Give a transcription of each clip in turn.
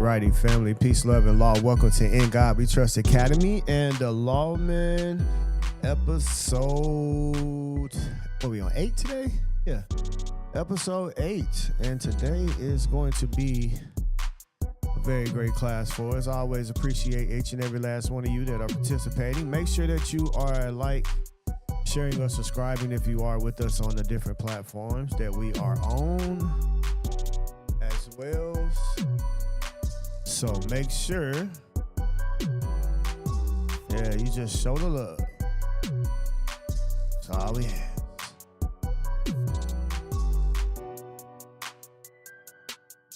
Alrighty, family, peace, love, and law. Welcome to In God We Trust Academy and the Lawman episode. What are we on? 8 today? Yeah, episode 8. And today is going to be a very great class for us. I always appreciate each and every last one of you that are participating. Make sure that you are sharing or subscribing if you are with us on the different platforms that we are on as well. So make sure, you just show the love. That's all we have.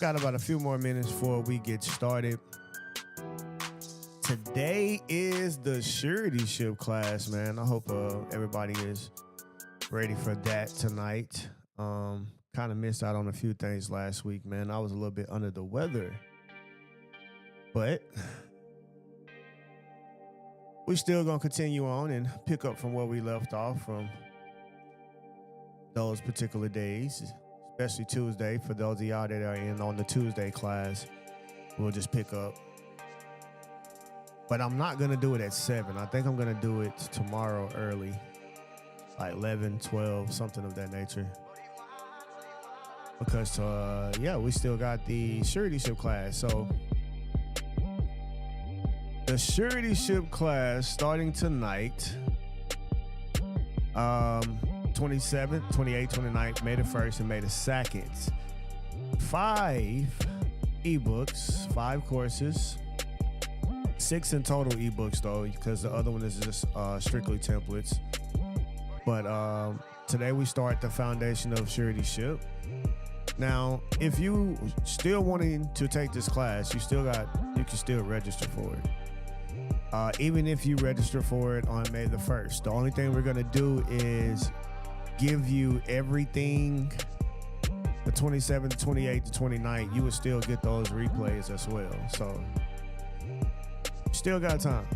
Got about a few more minutes before we get started. Today is the Citizenship class, man. I hope everybody is ready for that tonight. Kind of missed out on a few things last week, man. I was a little bit under the weather. But we're still going to continue on and pick up from where we left off from those particular days, especially Tuesday. For those of y'all that are in on the Tuesday class, we'll just pick up. But I'm not going to do it at 7. I think I'm going to do it tomorrow early, like 11, 12, something of that nature. Because, we still got the Citizenship class. So the Citizenship class starting tonight, 27th, 28th, 29th, May the 1st, and May the 2nd. 5 ebooks, 5 courses, 6 in total ebooks though, because the other one is just strictly templates. But today we start the foundation of Citizenship. Now, if you still wanting to take this class, you can still register for it. Even if you register for it on May the 1st, the only thing we're going to do is give you everything. The 27th, 28th, to 29th, you will still get those replays as well. So, still got time.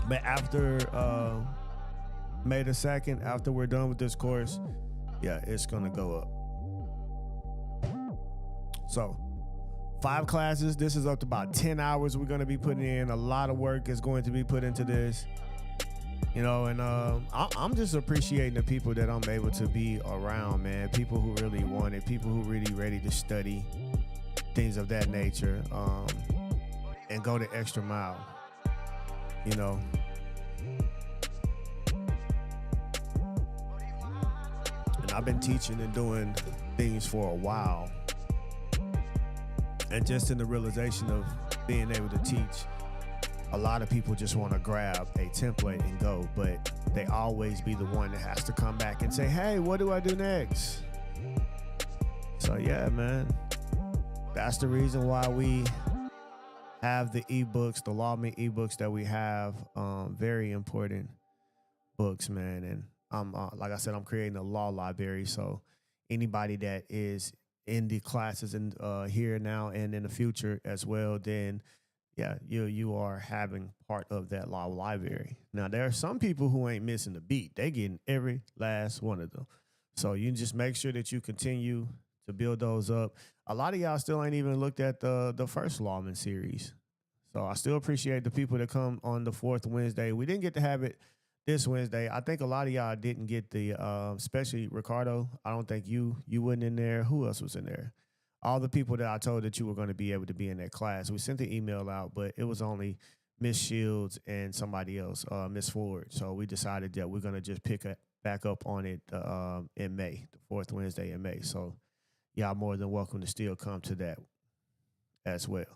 But after May the 2nd, after we're done with this course, it's going to go up. So, 5 classes. This is up to about 10 hours we're going to be putting in. A lot of work is going to be put into this. And I'm just appreciating the people that I'm able to be around, man. People who really want it. People who really ready to study. Things of that nature. And go the extra mile. And I've been teaching and doing things for a while. And just in the realization of being able to teach, a lot of people just want to grab a template and go, but they always be the one that has to come back and say, hey, what do I do next? So man, that's the reason why we have the ebooks, the Lawman ebooks that we have. Very important books, man. And I'm like I said, I'm creating a law library. So anybody that is in the classes and here now and in the future as well, then you are having part of that law library. Now there are some people who ain't missing a beat. They getting every last one of them. So you just make sure that you continue to build those up. A lot of y'all still ain't even looked at the first Lawman series. So I still appreciate the people that come on the 4th Wednesday. We didn't get to have it this Wednesday. I think a lot of y'all didn't get the, especially Ricardo. I don't think you wasn't in there. Who else was in there? All the people that I told that you were going to be able to be in that class. We sent the email out, but it was only Miss Shields and somebody else, Miss Ford. So we decided that we're going to just pick back up on it in May, the 4th Wednesday in May. So y'all more than welcome to still come to that as well.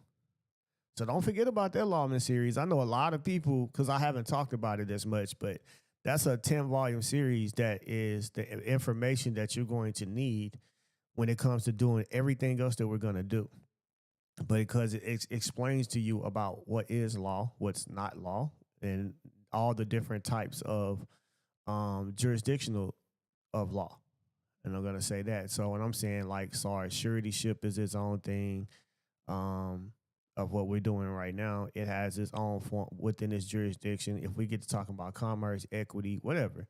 So don't forget about that Lawman series. I know a lot of people, because I haven't talked about it as much, but that's a 10-volume series that is the information that you're going to need when it comes to doing everything else that we're going to do. But because it explains to you about what is law, what's not law, and all the different types of jurisdictional of law. And I'm going to say that. So when I'm saying Citizenship is its own thing, of what we're doing right now, it has its own form within its jurisdiction. If we get to talking about commerce, equity, whatever.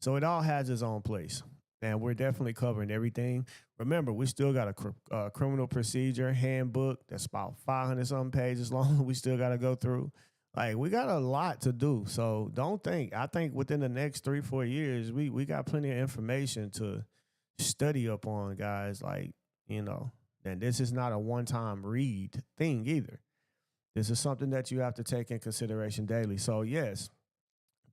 So it all has its own place. And we're definitely covering everything. Remember, we still got a criminal procedure handbook that's about 500 something pages long. We still got to go through. Like, we got a lot to do. So don't think. I think within the next 3 4 years, we got plenty of information to study up on, guys. Like, you know, and this is not a one time read thing either. This is something that you have to take in consideration daily. So yes,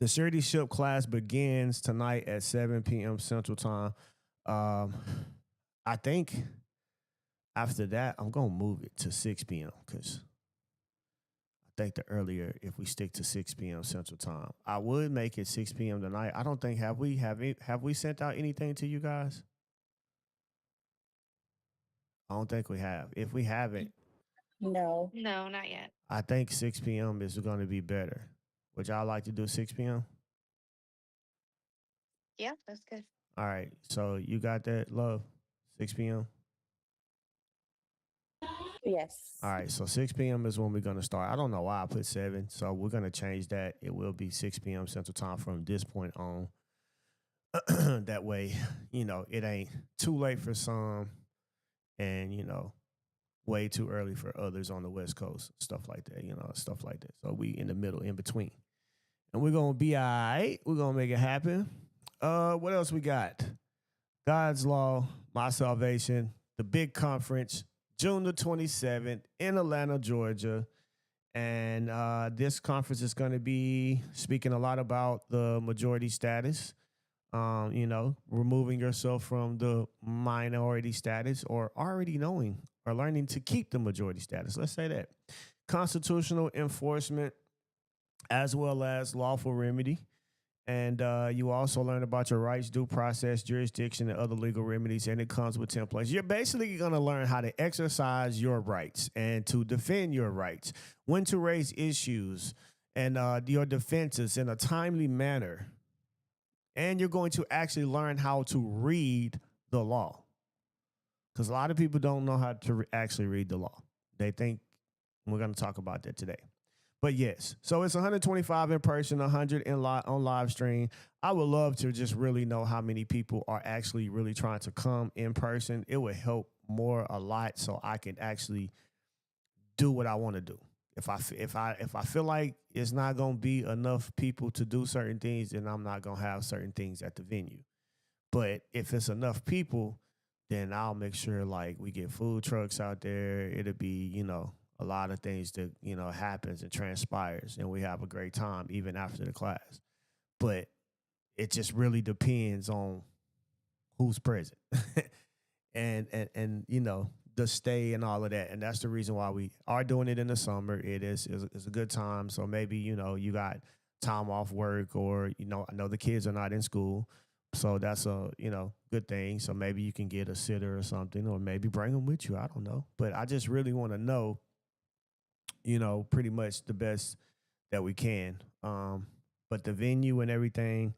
the Citizenship class begins tonight at 7 p.m. Central Time. Um, I think after that, I'm gonna move it to 6 p.m. because I think the earlier, if we stick to 6 p.m. Central Time, I would make it 6 p.m. tonight. I don't think have we sent out anything to you guys? I don't think we have. If we haven't, No. No, not yet. I think 6 p.m. is going to be better. Would y'all like to do 6 p.m.? Yeah, that's good. All right. So you got that, love? 6 p.m. All Yes. right, so 6 p.m. is when we're gonna start. I don't know why I put 7, so we're gonna change that. It will be 6 p.m. Central Time from this point on. That way, it ain't too late for some, and way too early for others on the West Coast. Stuff like that, stuff like that. So we in the middle, in between, and we're gonna be all right. We're gonna make it happen. What else we got? God's Law, My Salvation, the big conference, June the 27th in Atlanta, Georgia. And this conference is going to be speaking a lot about the majority status, removing yourself from the minority status or already knowing or learning to keep the majority status. Let's say that. Constitutional enforcement as well as lawful remedy. And you also learn about your rights, due process, jurisdiction, and other legal remedies, and it comes with templates. You're basically going to learn how to exercise your rights and to defend your rights, when to raise issues and your defenses in a timely manner. And you're going to actually learn how to read the law, because a lot of people don't know how to actually read the law. They think we're going to talk about that today. But yes, so it's 125 in person, 100 on live stream. I would love to just really know how many people are actually really trying to come in person. It would help a lot, so I can actually do what I want to do. If I feel like it's not gonna be enough people to do certain things, then I'm not gonna have certain things at the venue. But if it's enough people, then I'll make sure like we get food trucks out there. It'll be a lot of things that happens and transpires, and we have a great time even after the class. But it just really depends on who's present and the stay and all of that. And that's the reason why we are doing it in the summer. It's a good time. So maybe you got time off work, or I know the kids are not in school, so that's a good thing. So maybe you can get a sitter or something, or maybe bring them with you. I don't know, but I just really want to know pretty much the best that we can. But the venue and everything,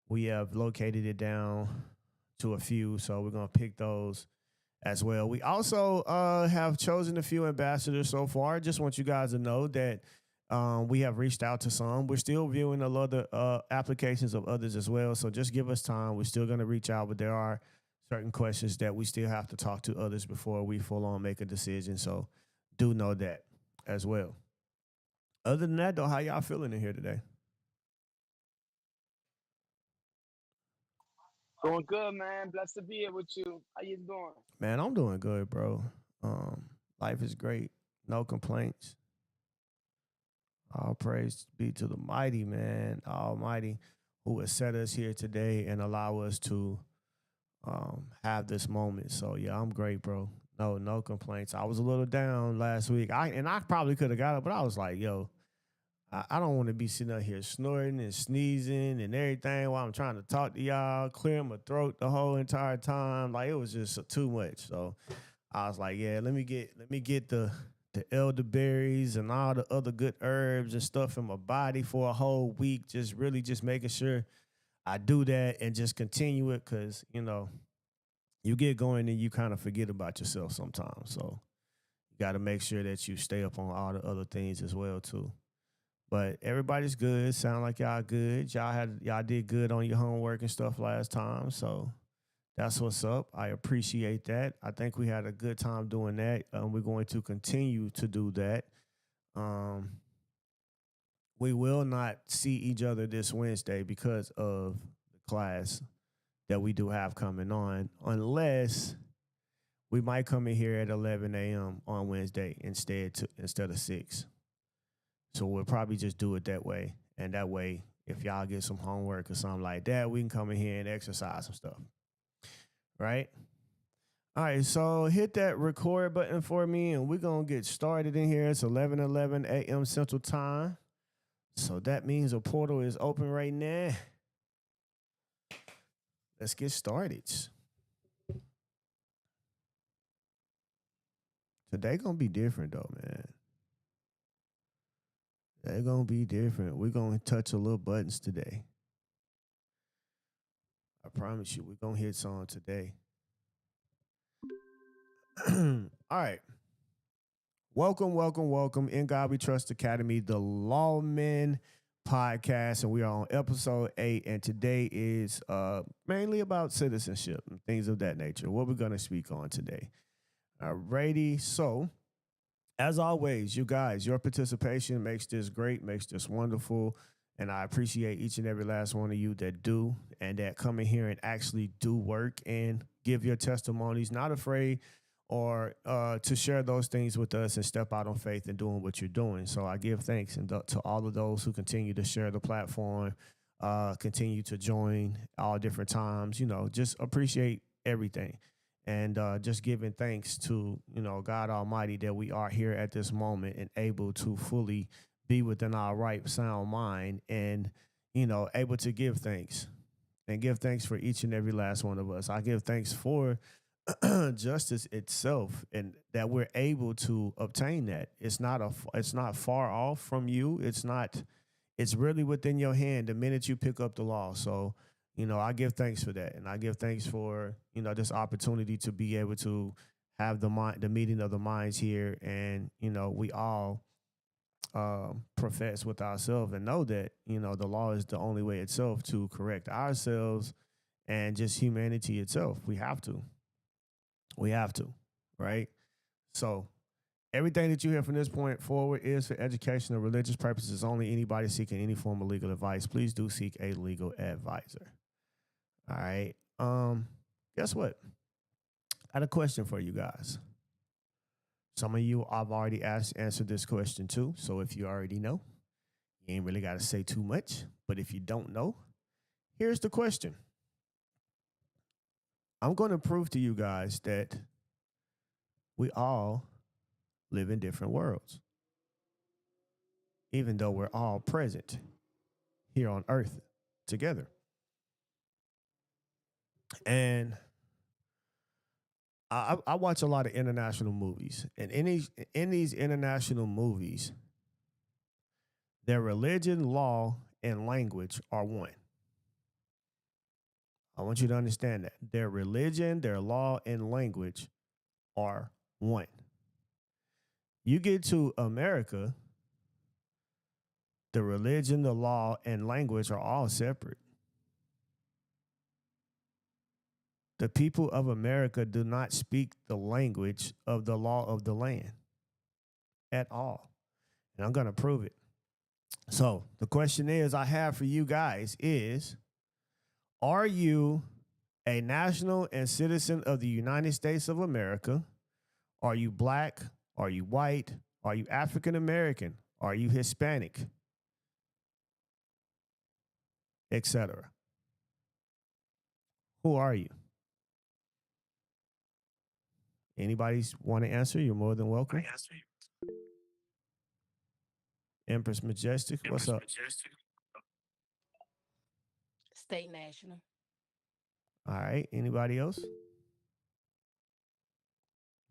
we have located it down to a few, so we're gonna pick those as well. We also have chosen a few ambassadors so far. Just want you guys to know that we have reached out to some. We're still viewing a lot of applications of others as well, so just give us time. We're still gonna reach out, but there are certain questions that we still have to talk to others before we full on make a decision. So do know that as well. Other than that, though, how y'all feeling in here today? Going good, man. Blessed to be here with you. How you doing? Man, I'm doing good, bro. Um, Life is great. No complaints. All praise be to the mighty, man, Almighty, who has set us here today and allow us to have this moment. So yeah, I'm great, bro. No complaints. I was a little down last week. I probably could have got it, but I was like, yo, I don't want to be sitting up here snorting and sneezing and everything while I'm trying to talk to y'all, clear my throat the whole entire time. Like, it was just too much. So I was like, yeah, let me get the elderberries and all the other good herbs and stuff in my body for a whole week. Just really just making sure I do that and just continue it, because you get going and you kind of forget about yourself sometimes. So you got to make sure that you stay up on all the other things as well too. But everybody's good. Sound like y'all good. Y'all did good on your homework and stuff last time. So That's what's up. I appreciate that. I think we had a good time doing that. We're going to continue to do that. Um, we will not see each other this Wednesday because of the class that we do have coming on, unless we might come in here at 11 a.m. on Wednesday instead of 6. So we'll probably just do it that way. And that way, if y'all get some homework or something like that, we can come in here and exercise some stuff. Right? All right, so hit that record button for me, and we're gonna get started in here. It's 11:11 a.m. Central Time, so that means a portal is open right now. Let's get started. Today gonna be different though, man. They're gonna be different. We're gonna touch a little buttons today. I promise you, we're gonna hit some today. All right. Welcome, welcome, welcome. In God We Trust Academy, the Lawman podcast, and we are on episode 8. And today is mainly about citizenship and things of that nature. What we're gonna speak on today. Alrighty, so as always, you guys, your participation makes this great, makes this wonderful. And I appreciate each and every last one of you that do and that come in here and actually do work and give your testimonies, not afraid or to share those things with us and step out on faith and doing what you're doing. So I give thanks to all of those who continue to share the platform, continue to join all different times, just appreciate everything and just giving thanks to God Almighty that we are here at this moment and able to fully be within our right sound mind and able to give thanks and give thanks for each and every last one of us. I give thanks for justice itself and that we're able to obtain that. It's not far off from you. It's really within your hand the minute you pick up the law. So I give thanks for that, and I give thanks for this opportunity to be able to have the meeting of the minds here, and we all profess with ourselves and know that the law is the only way itself to correct ourselves and just humanity itself. We have to, right? So everything that you hear from this point forward is for educational, religious purposes only. Anybody seeking any form of legal advice, please do seek a legal advisor. All right. Guess what? I had a question for you guys. Some of you I've already answered this question too. So if you already know, you ain't really got to say too much. But if you don't know, here's the question. I'm going to prove to you guys that we all live in different worlds, even though we're all present here on earth together. And I watch a lot of international movies, and in these international movies, their religion, law, and language are one. I want you to understand that their religion, their law, and language are one. You get to America, the religion, the law, and language are all separate. The people of America do not speak the language of the law of the land at all. And I'm going to prove it. So the question I have for you guys is, are you a national and citizen of the United States of America? Are you black? Are you white? Are you African American? Are you Hispanic? Etc. Who are you? Anybody want to answer? You're more than welcome. Empress Majestic, what's up? State national. All right. Anybody else?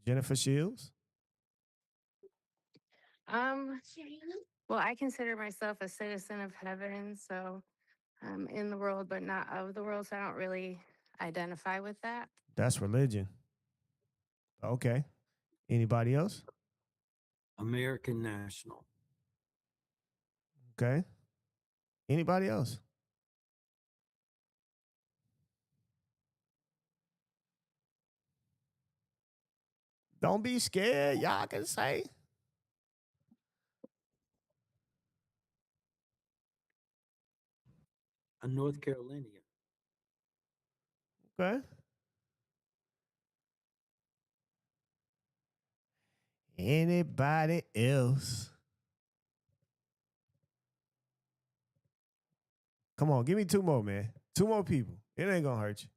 Jennifer Shields? Um, well, I consider myself a citizen of heaven, so I'm in the world, but not of the world, so I don't really identify with that. That's religion. Okay. Anybody else? American national. Okay. Anybody else? Don't be scared. Y'all can say. A North Carolinian. Okay. Anybody else? Come on, give me two more, man. Two more people. It ain't gonna hurt you.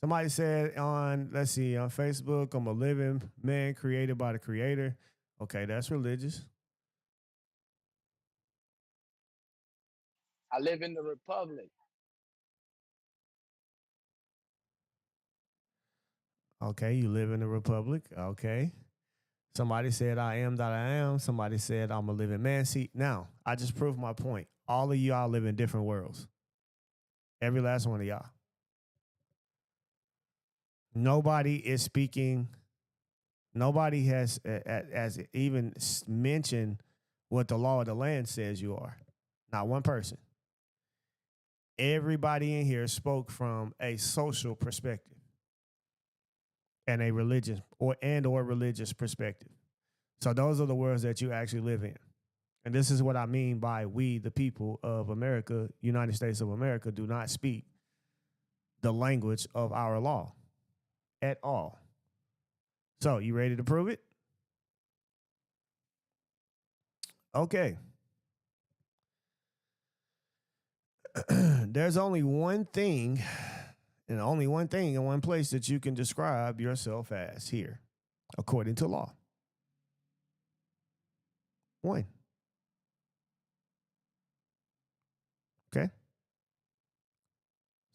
Somebody said on, let's see, on Facebook, I'm a living man created by the creator. Okay, that's religious. I live in the Republic. Okay, you live in the republic. Okay. Somebody said I am that I am. Somebody said I'm a living man. See, now I just proved my point. All of y'all live in different worlds. Every last one of y'all. Nobody is speaking. Nobody has even mentioned what the law of the land says you are. Not one person. Everybody in here spoke from a social perspective and a religious or religious perspective. So those are the worlds that you actually live in. And this is what I mean by we, the people of America, United States of America, do not speak the language of our law at all. So you ready to prove it? Okay. There's only one thing and only one thing in one place that you can describe yourself as here, according to law. One. Okay.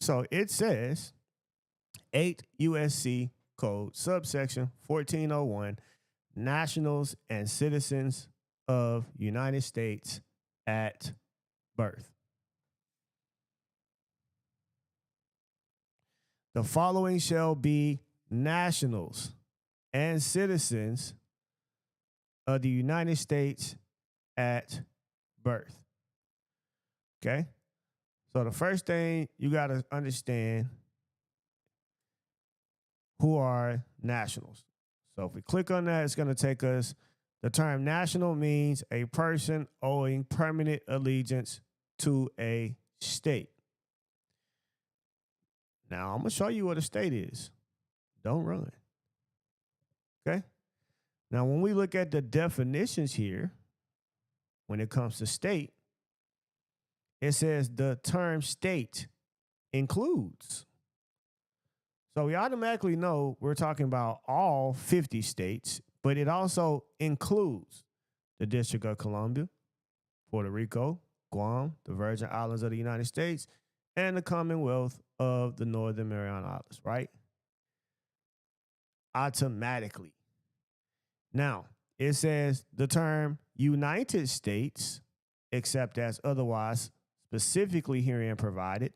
So it says 8 USC code subsection 1401 nationals and citizens of United States at birth. The following shall be nationals and citizens of the United States at birth. Okay? So the first thing you got to understand, who are nationals. So if we click on that, it's going to take us, the term national means a person owing permanent allegiance to a state. Now, I'm going to show you what a state is. Don't run. Okay? Now, when we look at the definitions here, when it comes to state, it says the term state includes. So we automatically know we're talking about all 50 states, but it also includes the District of Columbia, Puerto Rico, Guam, the Virgin Islands of the United States, and the Commonwealth of the Northern Mariana Islands, right? Automatically. Now, it says the term United States, except as otherwise specifically herein provided,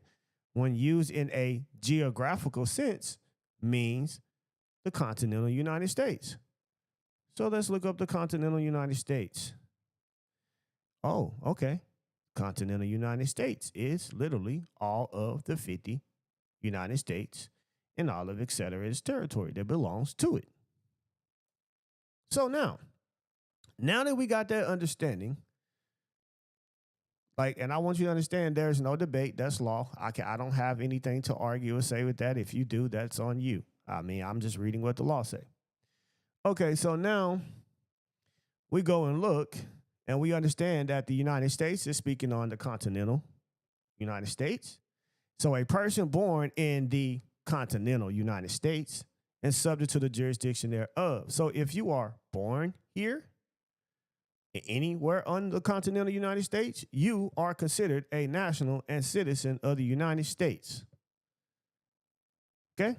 when used in a geographical sense, means the continental United States. So let's look up the continental United States. Oh, okay. Continental United States is literally all of the 50 United States and all of et cetera is territory that belongs to it. So now that we got that understanding, and I want you to understand there's no debate. That's law. I don't have anything to argue or say with that. If you do, that's on you. I mean, I'm just reading what the law say. Okay, so now we go and look, and we understand that the United States is speaking on the continental United States. So a person born in the continental United States and subject to the jurisdiction thereof. So if you are born here, anywhere on the continental United States, you are considered a national and citizen of the United States. Okay?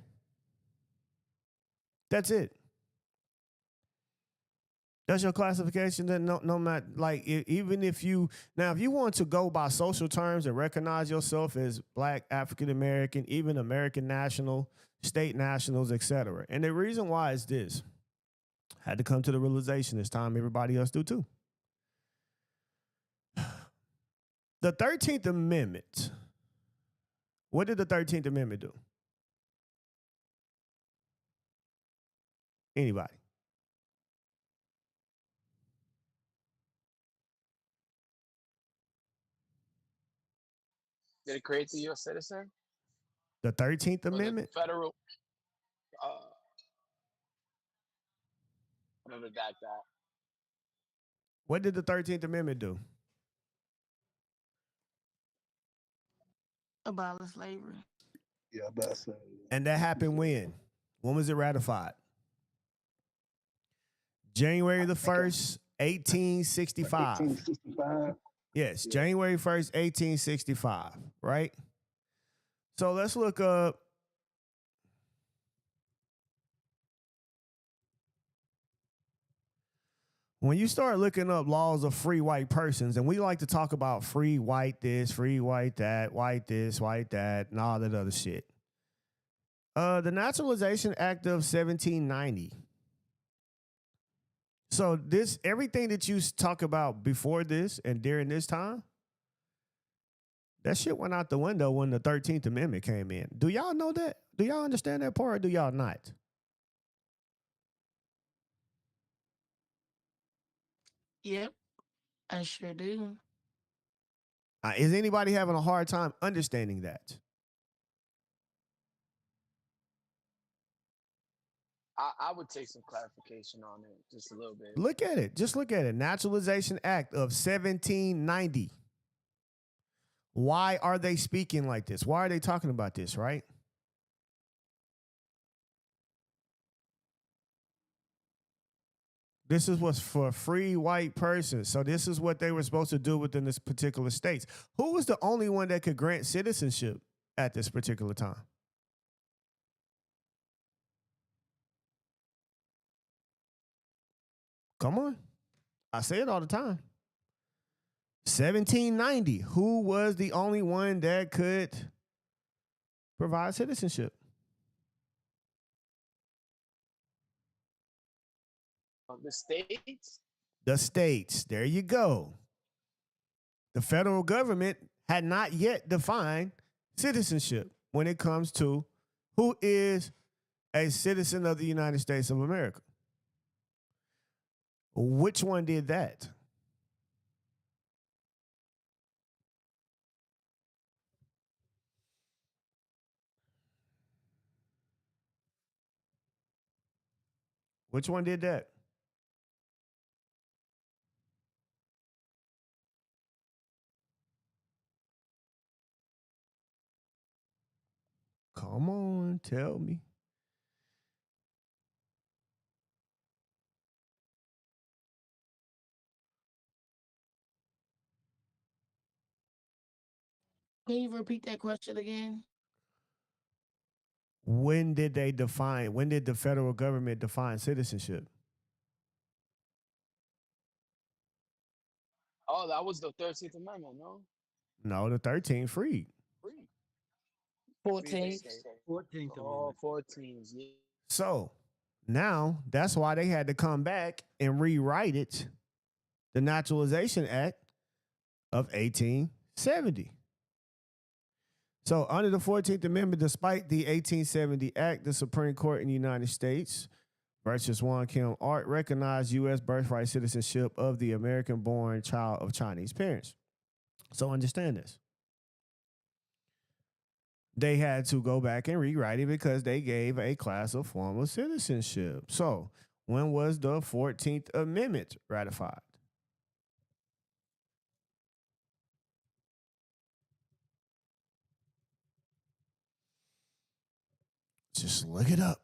That's it. That's your classification. That no matter, even if you want to go by social terms and recognize yourself as Black, African American, even American national, state nationals, etc. And the reason why is this: I had to come to the realization this time. Everybody else do too. The 13th Amendment. What did the 13th Amendment do? Anybody? Did it create the U.S. citizen The 13th or the Amendment? federal? Uh, I'm gonna redact that. What did the 13th Amendment do? Abolish slavery. Yeah, I'm about to say. And that happened when? When was it ratified? January the 1st, 1865. 1865. Yes, Yeah. January 1st, 1865, right? So let's look up. When you start looking up laws of free white persons, and we like to talk about free white this, free white that, white this, white that, and all that other shit. The Naturalization Act of 1790. So this everything that you talk about before this and during this time, that shit went out the window when the 13th Amendment came in. Do y'all know that? Do y'all understand that part or do y'all not? Yep, I sure do. Is anybody having a hard time understanding that? I would take some clarification on it, just a little bit. Look at it. Just look at it. Naturalization Act of 1790. Why are they speaking like this? Why are they talking about this, right? This is what's for free white persons. So this is what they were supposed to do within this particular states. Who was the only one that could grant citizenship at this particular time? Come on. I say it all the time. 1790. Who was the only one that could provide citizenship? The states. The states. There you go. The federal government had not yet defined citizenship when it comes to who is a citizen of the United States of America. Which one did that? Which one did that? Come on, tell me. Can you repeat that question again? When did the federal government define citizenship? Oh, that was the 13th Amendment, no? No, the 13th freed. Free. 14. 14th Oh, Amendment. 14. Yeah. So now that's why they had to come back and rewrite it, the Naturalization Act of 1870. So under the 14th Amendment, despite the 1870 Act, the Supreme Court in the United States versus Juan Kim Art recognized U.S. birthright citizenship of the American-born child of Chinese parents. So understand this. They had to go back and rewrite it because they gave a class of form of citizenship. So when was the 14th Amendment ratified? Just look it up.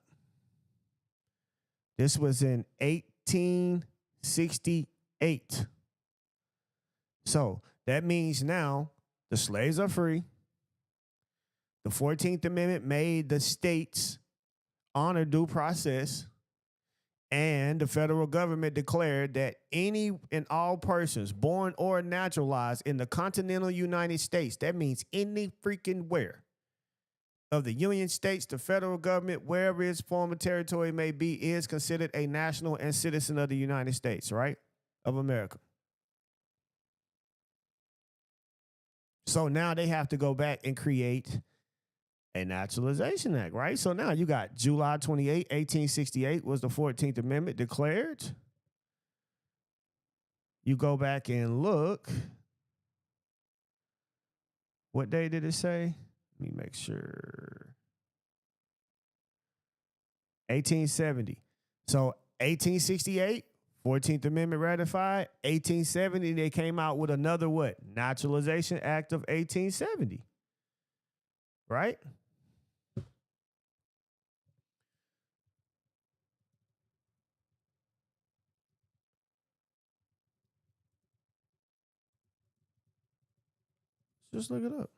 This was in 1868. So that means now the slaves are free. The 14th Amendment made the states honor due process. And the federal government declared that any and all persons born or naturalized in the continental United States, that means any freaking where, of the Union States, the federal government, wherever its former territory may be, is considered a national and citizen of the United States, right? Of America. So now they have to go back and create a Naturalization Act, right? So now you got July 28, 1868 was the 14th Amendment declared. You go back and look. What day did it say? Let me make sure. 1870. So 1868, 14th Amendment ratified. 1870, they came out with another what? Naturalization Act of 1870. Right? Just look it up.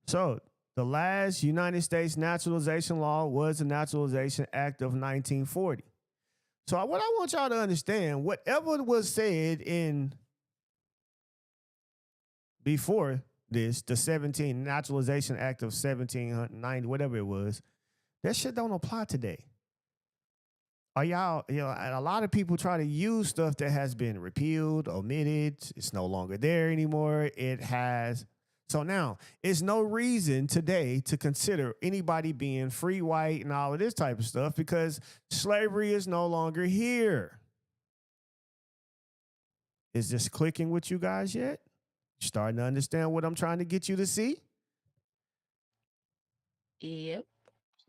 So the last United States naturalization law was the Naturalization Act of 1940. So what I want y'all to understand, whatever was said in before this, the 17 Naturalization Act of 1790, whatever it was, that shit don't apply today. Are y'all, and a lot of people try to use stuff that has been repealed, omitted, it's no longer there anymore. It has. So now, it's no reason today to consider anybody being free white and all of this type of stuff because slavery is no longer here. Is this clicking with you guys yet? Starting to understand what I'm trying to get you to see? Yep.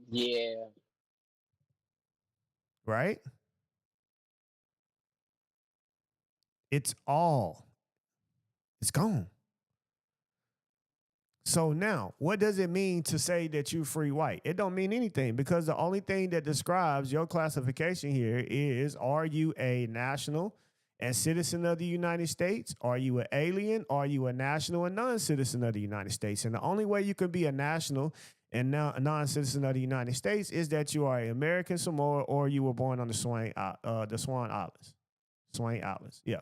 Yeah. Right? It's gone. So now, what does it mean to say that you free white? It don't mean anything because the only thing that describes your classification here is, are you a national and citizen of the United States? Are you an alien? Are you a national and non-citizen of the United States? And the only way you can be a national and now a non-citizen of the United States is that you are an American Samoa or you were born on the Swan Islands. Swan Islands, yeah.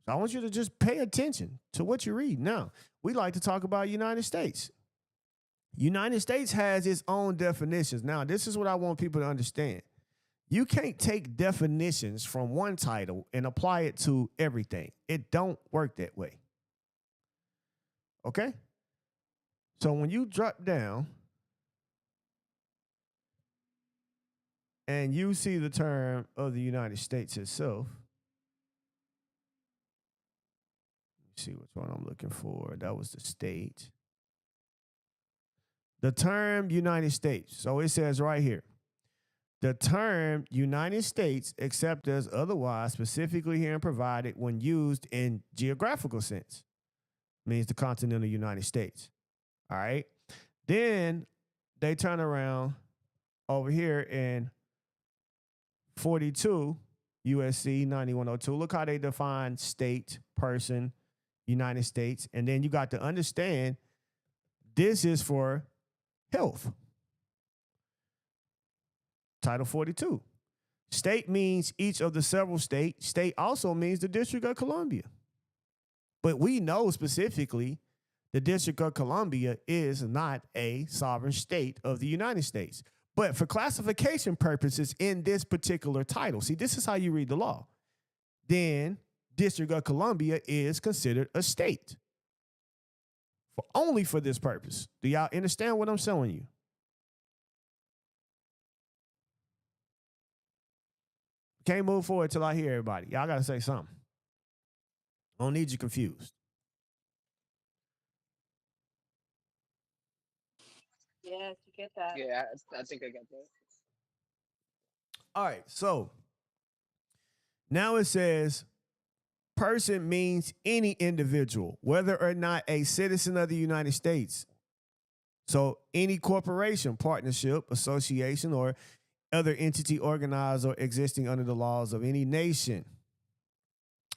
So I want you to just pay attention to what you read. Now, we like to talk about United States. United States has its own definitions. Now, this is what I want people to understand. You can't take definitions from one title and apply it to everything. It don't work that way. Okay? So when you drop down and you see the term of the United States itself, see which one I'm looking for. That was the state. The term United States. So it says right here, the term United States, except as otherwise specifically here and provided when used in geographical sense, means the continental United States. All right. Then they turn around over here in 42 USC 9102. Look how they define state, person, United States. And then you got to understand this is for health. Title 42. State means each of the several states. State also means the District of Columbia. But we know specifically the District of Columbia is not a sovereign state of the United States. But for classification purposes in this particular title, see, this is how you read the law. Then District of Columbia is considered a state. Only for this purpose. Do y'all understand what I'm showing you? Can't move forward till I hear everybody. Y'all got to say something. I don't need you confused. Yes, you get that. Yeah, I think I got that. All right, so now it says person means any individual, whether or not a citizen of the United States. So any corporation, partnership, association, or other entity organized or existing under the laws of any nation.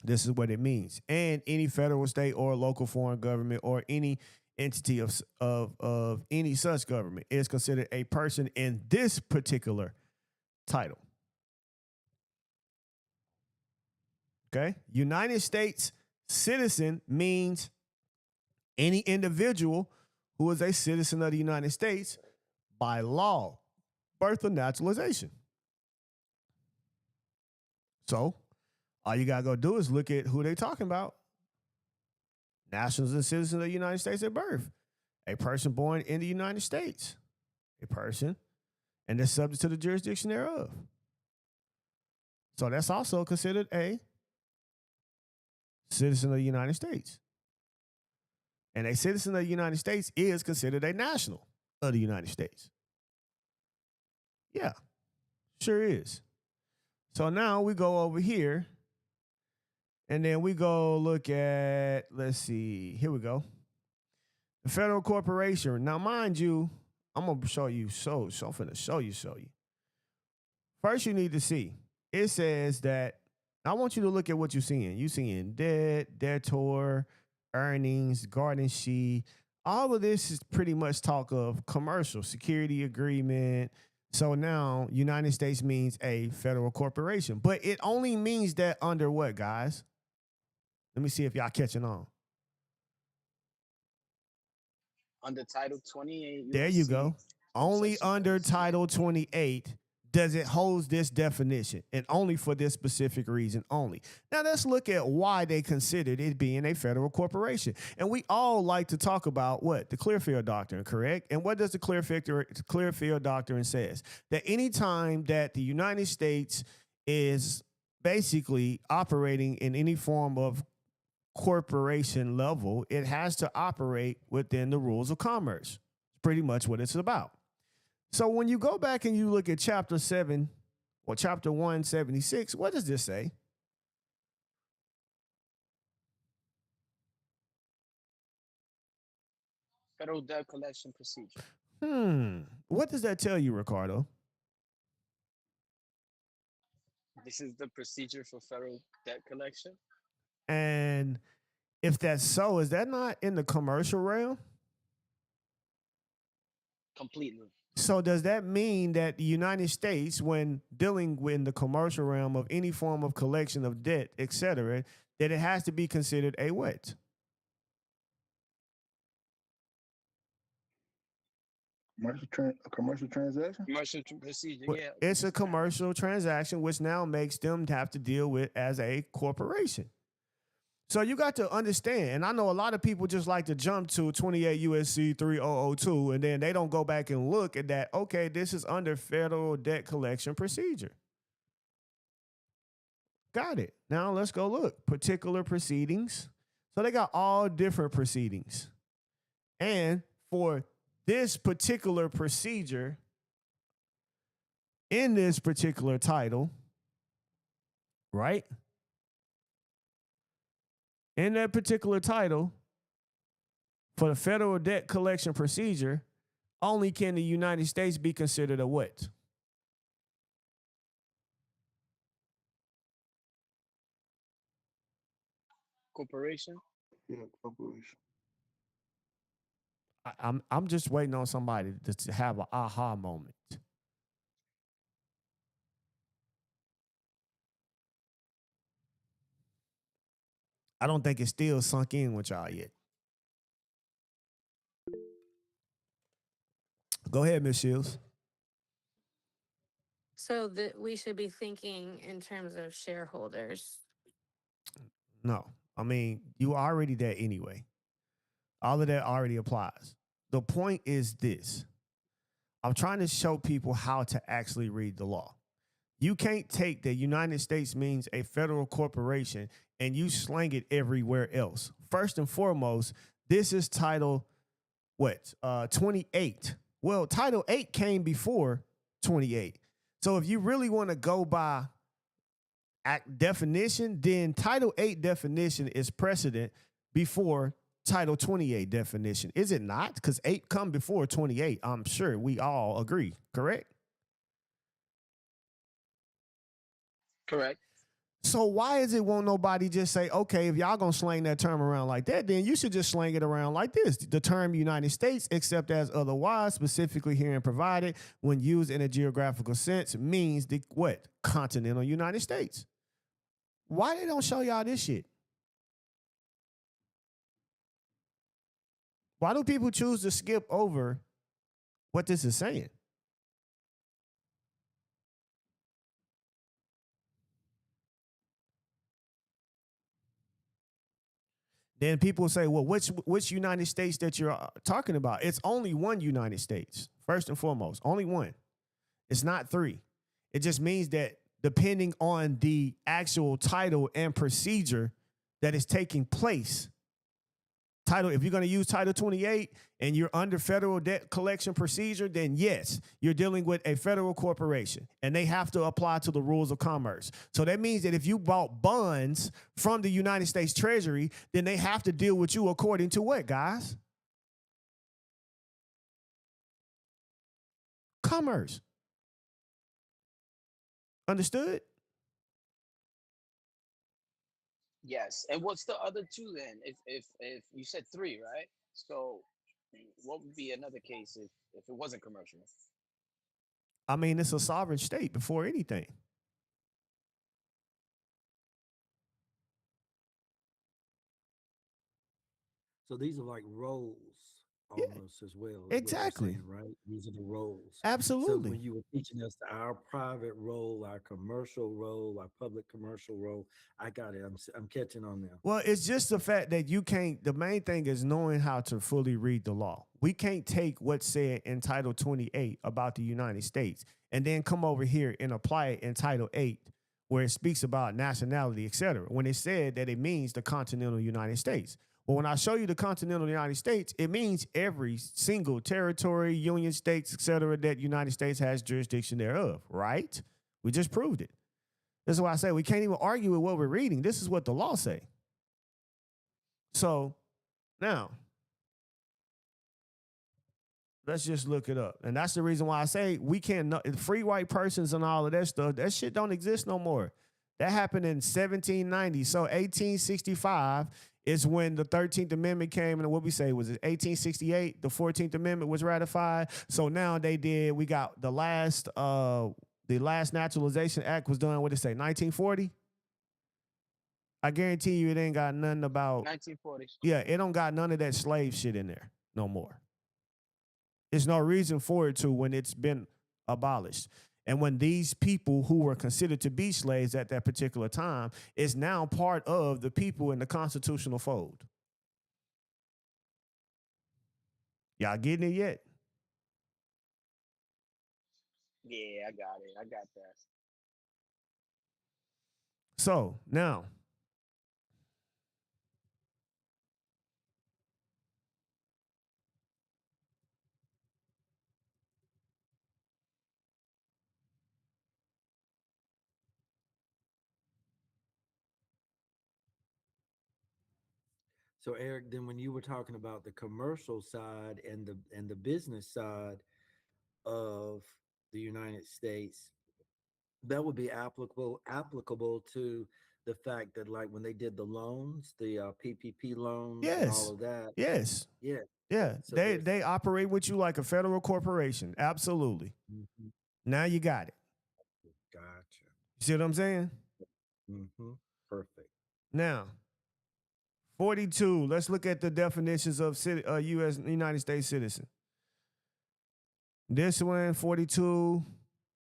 This is what it means. And any federal, state, or local foreign government or any entity of any such government is considered a person in this particular title. Okay? United States citizen means any individual who is a citizen of the United States by law, birth or naturalization. So all you got to go do is look at who they talking about. Nationals and citizens of the United States at birth. A person born in the United States. A person, and they're subject to the jurisdiction thereof. So that's also considered a citizen of the United States. And a citizen of the United States is considered a national of the United States. Yeah, sure is. So now we go over here and then we go look at, let's see, here we go. The federal corporation. Now, mind you, I'm going to show you, so I'm finna show you. First, you need to see, it says that, I want you to look at what you're seeing. You're seeing debt, debtor, earnings, garden sheet. All of this is pretty much talk of commercial security agreement. So now United States means a federal corporation, but it only means that under what, guys? Let me see if y'all catching on. Under Title 28. There you USC, go. Only Section under 36. Title 28 does it hold this definition, and only for this specific reason only. Now let's look at why they considered it being a federal corporation. And we all like to talk about what? The Clearfield Doctrine, correct? And what does the Clearfield Doctrine says? That anytime that the United States is basically operating in any form of corporation level, it has to operate within the rules of commerce. Pretty much what it's about. So when you go back and you look at chapter 7 or chapter 176, what does this say? Federal debt collection procedure. What does that tell you, Ricardo? This is the procedure for federal debt collection. And if that's so, is that not in the commercial realm? Completely. So does that mean that the United States, when dealing with the commercial realm of any form of collection of debt, et cetera, that it has to be considered a what? A commercial transaction? Commercial procedure, Well, yeah. it's a commercial transaction, which now makes them have to deal with as a corporation. So you got to understand, and I know a lot of people just like to jump to 28 USC 3002, and then they don't go back and look at that. Okay, this is under federal debt collection procedure. Got it. Now let's go look. Particular proceedings. So they got all different proceedings. And for this particular procedure, in this particular title, right? In that particular title, for the federal debt collection procedure, only can the United States be considered a what? Corporation. Yeah, corporation. I'm just waiting on somebody to have an aha moment. I don't think it's still sunk in with y'all yet. Go ahead, Ms. Shields. So that we should be thinking in terms of shareholders. No, I mean, you are already there anyway. All of that already applies. The point is this. I'm trying to show people how to actually read the law. You can't take the United States means a federal corporation and you slang it everywhere else. First and foremost, this is Title, 28. Well, Title 8 came before 28. So if you really want to go by definition, then Title 8 definition is precedent before Title 28 definition. Is it not? Because 8 come before 28. I'm sure we all agree, correct? Correct. So why is it won't nobody just say, okay, if y'all gonna slang that term around like that, then you should just slang it around like this. The term United States, except as otherwise specifically herein provided, when used in a geographical sense, means the what? Continental United States. Why they don't show y'all this shit? Why do people choose to skip over what this is saying? Then people say, well, which United States that you're talking about? It's only one United States, first and foremost. Only one. It's not 3. It just means that depending on the actual title and procedure that is taking place. If you're going to use Title 28 and you're under federal debt collection procedure, then yes, you're dealing with a federal corporation and they have to apply to the rules of commerce. So that means that if you bought bonds from the United States Treasury, then they have to deal with you according to what, guys? Commerce. Understood? Yes. And what's the other two then? If you said three, right? So what would be another case if it wasn't commercial? I mean, it's a sovereign state before anything. So these are like roles Yeah, almost as well, is what you're exactly. saying, right? These are the roles. So Absolutely. when you were teaching us our private role, our commercial role, our public commercial role, I got it. I'm catching on now. Well, it's just the fact that you can't, the main thing is knowing how to fully read the law. We can't take what's said in Title 28 about the United States and then come over here and apply it in Title 8 where it speaks about nationality, et cetera, when it said that it means the continental United States. Well, when I show you the continental United States, it means every single territory, union states, et cetera, that United States has jurisdiction thereof, right? We just proved it. That's why I say we can't even argue with what we're reading. This is what the law say. So now, let's just look it up. And that's the reason why I say we can't, free white persons and all of that stuff, that shit don't exist no more. That happened in 1790. So 1865 is when the 13th Amendment came, and what we say, was it 1868? The 14th Amendment was ratified. So now we got the last Naturalization Act was done, what did it say, 1940? I guarantee you it ain't got nothing about 1940. Yeah, it don't got none of that slave shit in there no more. There's no reason for it to when it's been abolished. And when these people who were considered to be slaves at that particular time is now part of the people in the constitutional fold. Y'all getting it yet? Yeah, I got it. I got that. So now, So Eric, then when you were talking about the commercial side and the business side of the United States, that would be applicable to the fact that, like, when they did the loans, the PPP loans and all yes, of that. yes, Yeah. yeah. So They operate with you like a federal corporation. Absolutely. Mhm. Now you got it. Gotcha. You see what I'm saying? Perfect. Now, 42. Let's look at the definitions of U.S. United States citizen. This one, 42.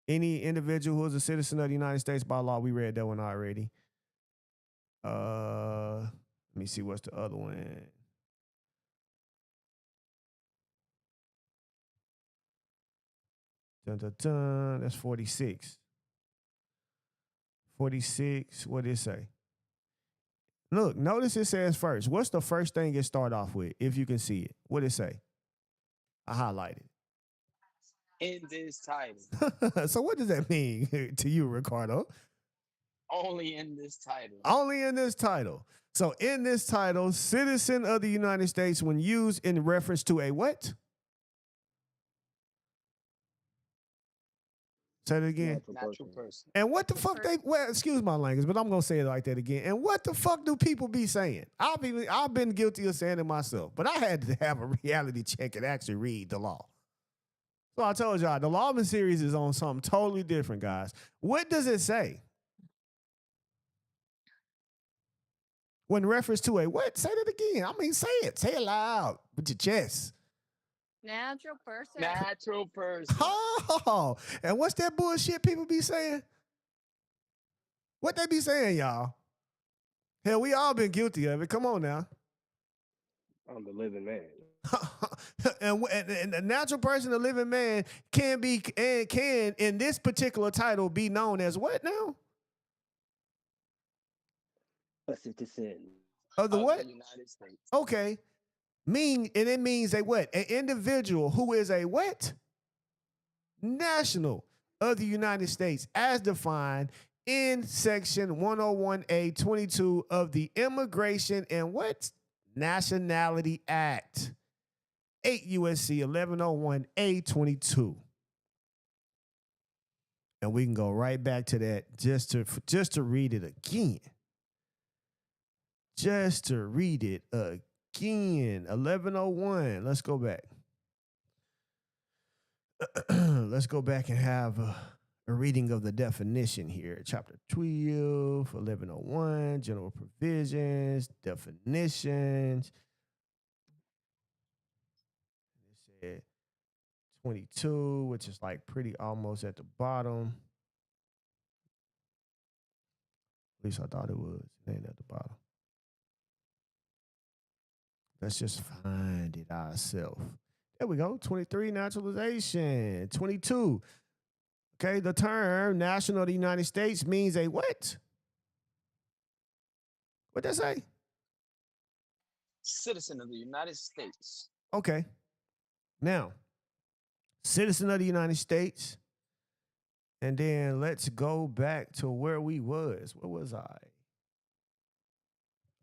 Any individual who is a citizen of the United States by law. We read that one already. Let me see what's the other one. Dun, dun, dun. That's 46. 46. What did it say? Look, notice it says first. What's the first thing it start off with? If you can see it, what did it say? I highlighted. In this title. So what does that mean to you, Ricardo? Only in this title. Only in this title. So in this title, citizen of the United States, when used in reference to a what? Say it again. Natural person. And what the fuck excuse my language, but I'm gonna say it like that again. And what the fuck do people be saying? I've been guilty of saying it myself, but I had to have a reality check and actually read the law. So I told y'all, the Lawman series is on something totally different, guys. What does it say? When reference to a what? Say that again. I mean, say it. Say it loud with your chest. Natural person. Natural person. Oh, and what's that bullshit people be saying? What they be saying, y'all? Hell, we all been guilty of it. Come on now. I'm the living man. and the natural person, the living man, can in this particular title be known as what now? A citizen. Of the of the what? United States. Okay. And it means a what? An individual who is a what? National of the United States as defined in section 101A 22 of the Immigration and what? Nationality Act. 8 USC 1101A 22. And we can go right back to that just to read it again. Just to read it again. 1101. Let's go back. Let's go back and have a reading of the definition here. Chapter 12, 1101, general provisions, definitions. It said 22, which is like pretty almost at the bottom. At least I thought it was. It ain't at the bottom. Let's just find it ourselves. There we go. 23, naturalization. 22. Okay, the term national of the United States means a what? What'd that say? Citizen of the United States. Okay. Now, citizen of the United States. And then let's go back to where we was. Where was I?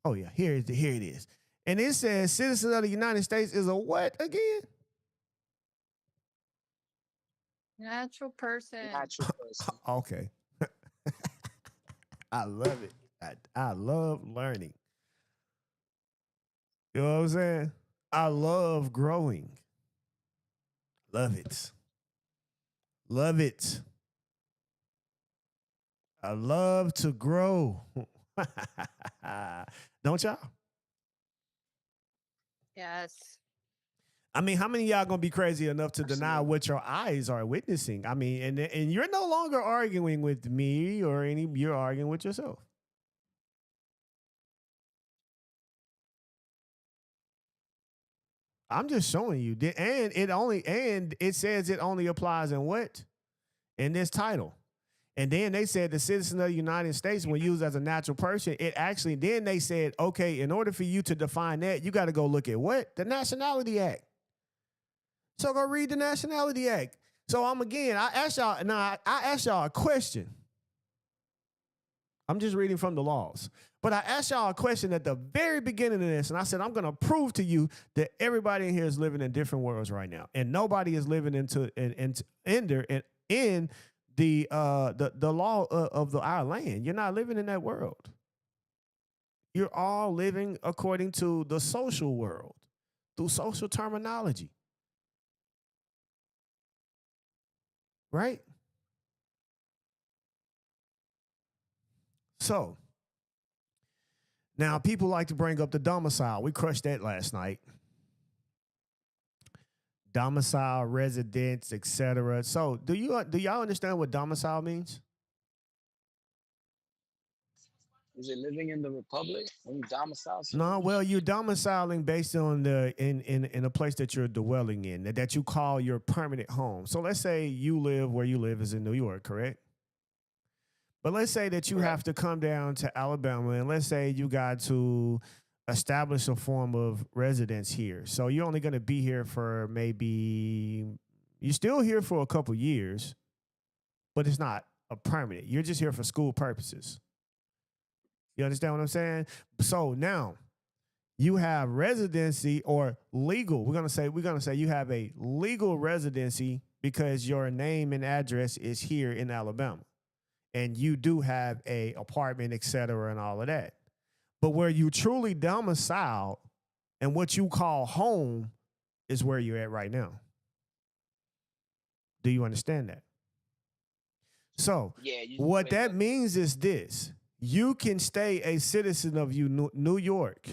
Oh, yeah. Here it is. And it says citizen of the United States is a what again? Natural person. Natural person. Okay. I love it. I love learning. You know what I'm saying? I love growing. Love it. Love it. I love to grow. Don't y'all? Yes. I mean, how many of y'all gonna be crazy enough to deny Absolutely. what your eyes are witnessing? I mean, and you're no longer arguing with me or you're arguing with yourself. I'm just showing you. And it says it only applies in what? In this title. And then they said the citizen of the United States, when used as a natural person, then they said, okay, in order for you to define that, you got to go look at what? The Nationality Act. So go read the Nationality Act. So I asked y'all a question. I'm just reading from the laws. But I asked y'all a question at the very beginning of this, and I said, I'm going to prove to you that everybody in here is living in different worlds right now. And nobody is living in the law of our land. You're not living in that world. You're all living according to the social world, through social terminology. Right? So, now people like to bring up the domicile. We crushed that last night. Domicile, residence, etc. So, do y'all understand what domicile means? Is it living in the republic when you domicile? No, well, you're domiciling based on in a place that you're dwelling in, that you call your permanent home. So let's say where you live is in New York, correct? But let's say that you have to come down to Alabama, and let's say you got to establish a form of residence here. So you're only going to be here for you're still here for a couple years, but it's not a permanent. You're just here for school purposes. You understand what I'm saying? So now you have residency or legal. We're gonna say you have a legal residency because your name and address is here in Alabama, and you do have a apartment, et cetera, and all of that. But where you truly domicile and what you call home is where you're at right now. Do you understand that? So what that means is this. You can stay a citizen of New York,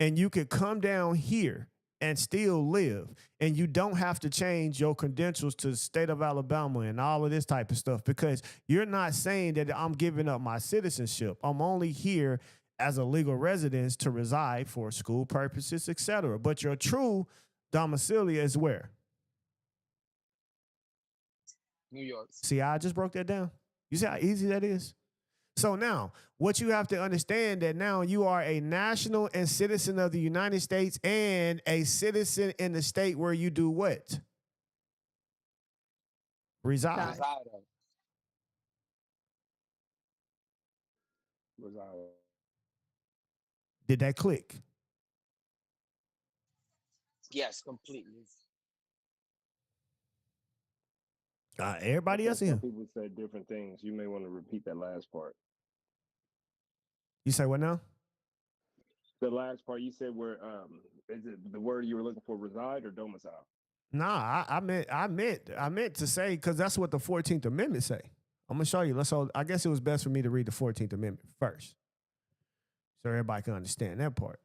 and you could come down here and still live, and you don't have to change your credentials to the state of Alabama and all of this type of stuff, because you're not saying that I'm giving up my citizenship. I'm only here as a legal residence to reside for school purposes, etc. But your true domicilia is where? New York. See, I just broke that down. You see how easy that is? So now, what you have to understand that now you are a national and citizen of the United States and a citizen in the state where you do what? Reside. Reside of. Reside. Did that click? Yes, completely. Everybody else in Some here. people said different things. You may want to repeat that last part. You say what now? The last part you said where is it the word you were looking for, reside or domicile? Nah, I meant to say because that's what the 14th Amendment say. I'm gonna show you. So I guess it was best for me to read the 14th Amendment first, so everybody can understand that part.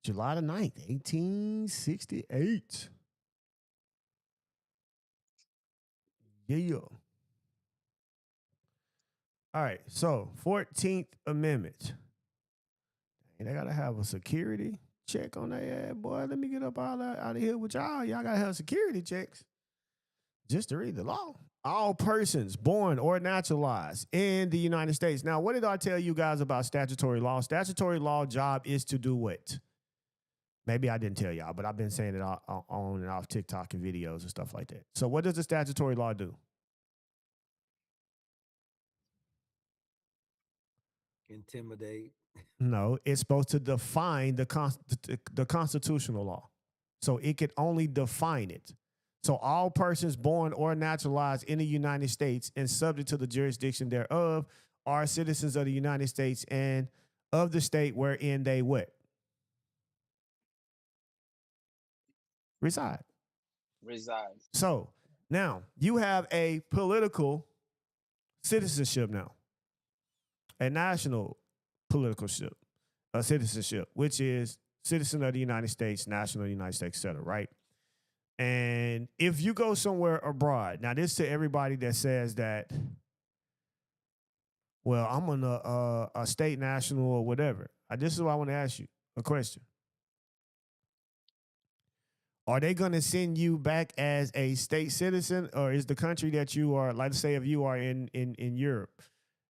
July the 9th, 1868. Yeah. All right, so 14th Amendment. And they gotta have a security check on that ass, boy. Let me get up out of here with y'all. Y'all gotta have security checks just to read the law. All persons born or naturalized in the United States. Now, what did I tell you guys about statutory law? Statutory law job is to do what? Maybe I didn't tell y'all, but I've been saying it on and off TikTok and videos and stuff like that. So what does the statutory law do? Intimidate. No, it's supposed to define the constitutional law. So it could only define it. So all persons born or naturalized in the United States and subject to the jurisdiction thereof are citizens of the United States and of the state wherein they what? Reside. Reside. So now you have a political citizenship now, a national political citizenship, which is citizen of the United States, national of the United States, et cetera, right? And if you go somewhere abroad, now this to everybody that says that, well, I'm on a state national or whatever. This is what I want to ask you a question. Are they going to send you back as a state citizen, or is the country that you are, like say if you are in Europe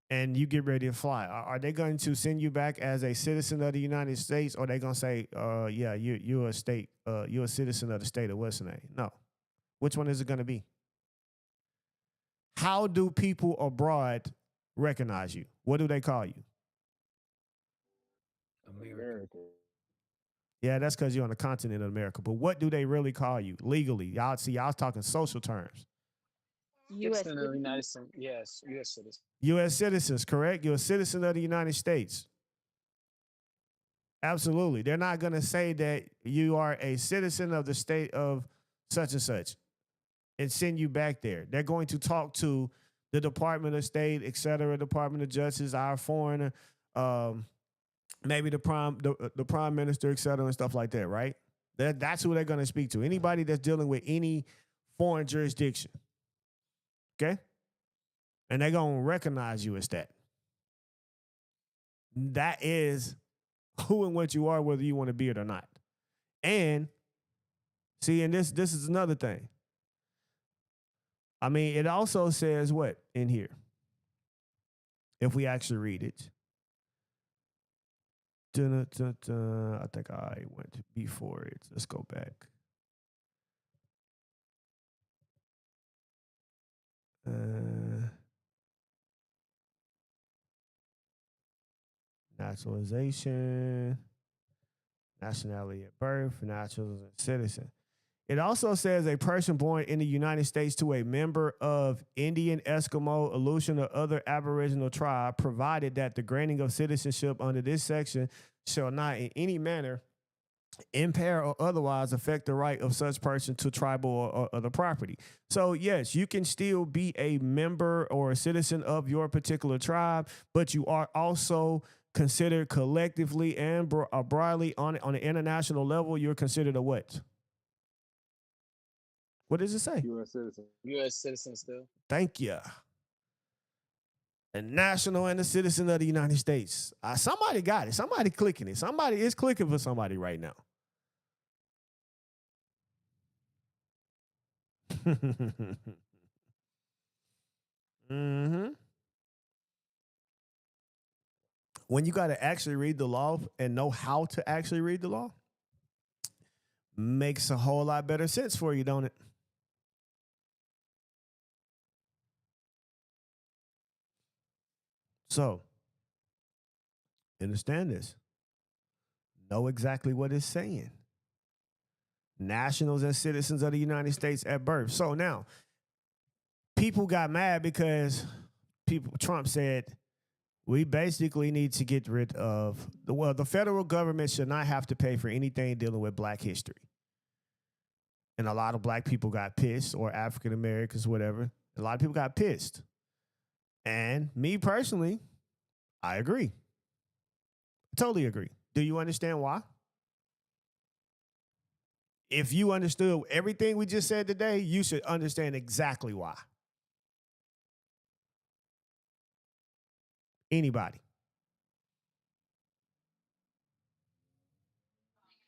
and you get ready to fly, are they going to send you back as a citizen of the United States, or are they going to say, yeah, you're a state, you're a citizen of the state of what's the name? No. Which one is it going to be? How do people abroad recognize you? What do they call you? America. Yeah, that's because you're on the continent of America. But what do they really call you legally? Y'all see, y'all talking social terms. U.S. Citizen of the United States. Yes, U.S. citizen. U.S. citizens, correct? You're a citizen of the United States. Absolutely. They're not going to say that you are a citizen of the state of such and such and send you back there. They're going to talk to the Department of State, et cetera, Department of Justice, our foreign, maybe the prime minister, et cetera, and stuff like that, right? That's who they're going to speak to. Anybody that's dealing with any foreign jurisdiction. Okay? And they're going to recognize you as that. That is who and what you are, whether you want to be it or not. And see, and this is another thing. I mean, it also says what in here? If we actually read it. I think I went before it. Let's go back. Naturalization, nationality at birth, naturalization, citizen. It also says a person born in the United States to a member of Indian, Eskimo, Aleutian, or other Aboriginal tribe, provided that the granting of citizenship under this section shall not in any manner impair or otherwise affect the right of such person to tribal or other property. So yes, you can still be a member or a citizen of your particular tribe, but you are also considered collectively and broadly on an international level. You're considered a what? What does it say? U.S. citizen. U.S. citizen still. Thank you. A national and a citizen of the United States. Somebody got it. Somebody clicking it. Somebody is clicking for somebody right now. hmm When you got to actually read the law and know how to actually read the law, makes a whole lot better sense for you, don't it? So, understand this. Know exactly what it's saying. Nationals and citizens of the United States at birth. So now, people got mad because Trump said we basically need to get rid of the federal government should not have to pay for anything dealing with black history. And a lot of black people got pissed, or African Americans, whatever. A lot of people got pissed. And me personally, I agree. Totally agree. Do you understand why? If you understood everything we just said today, you should understand exactly why. Anybody?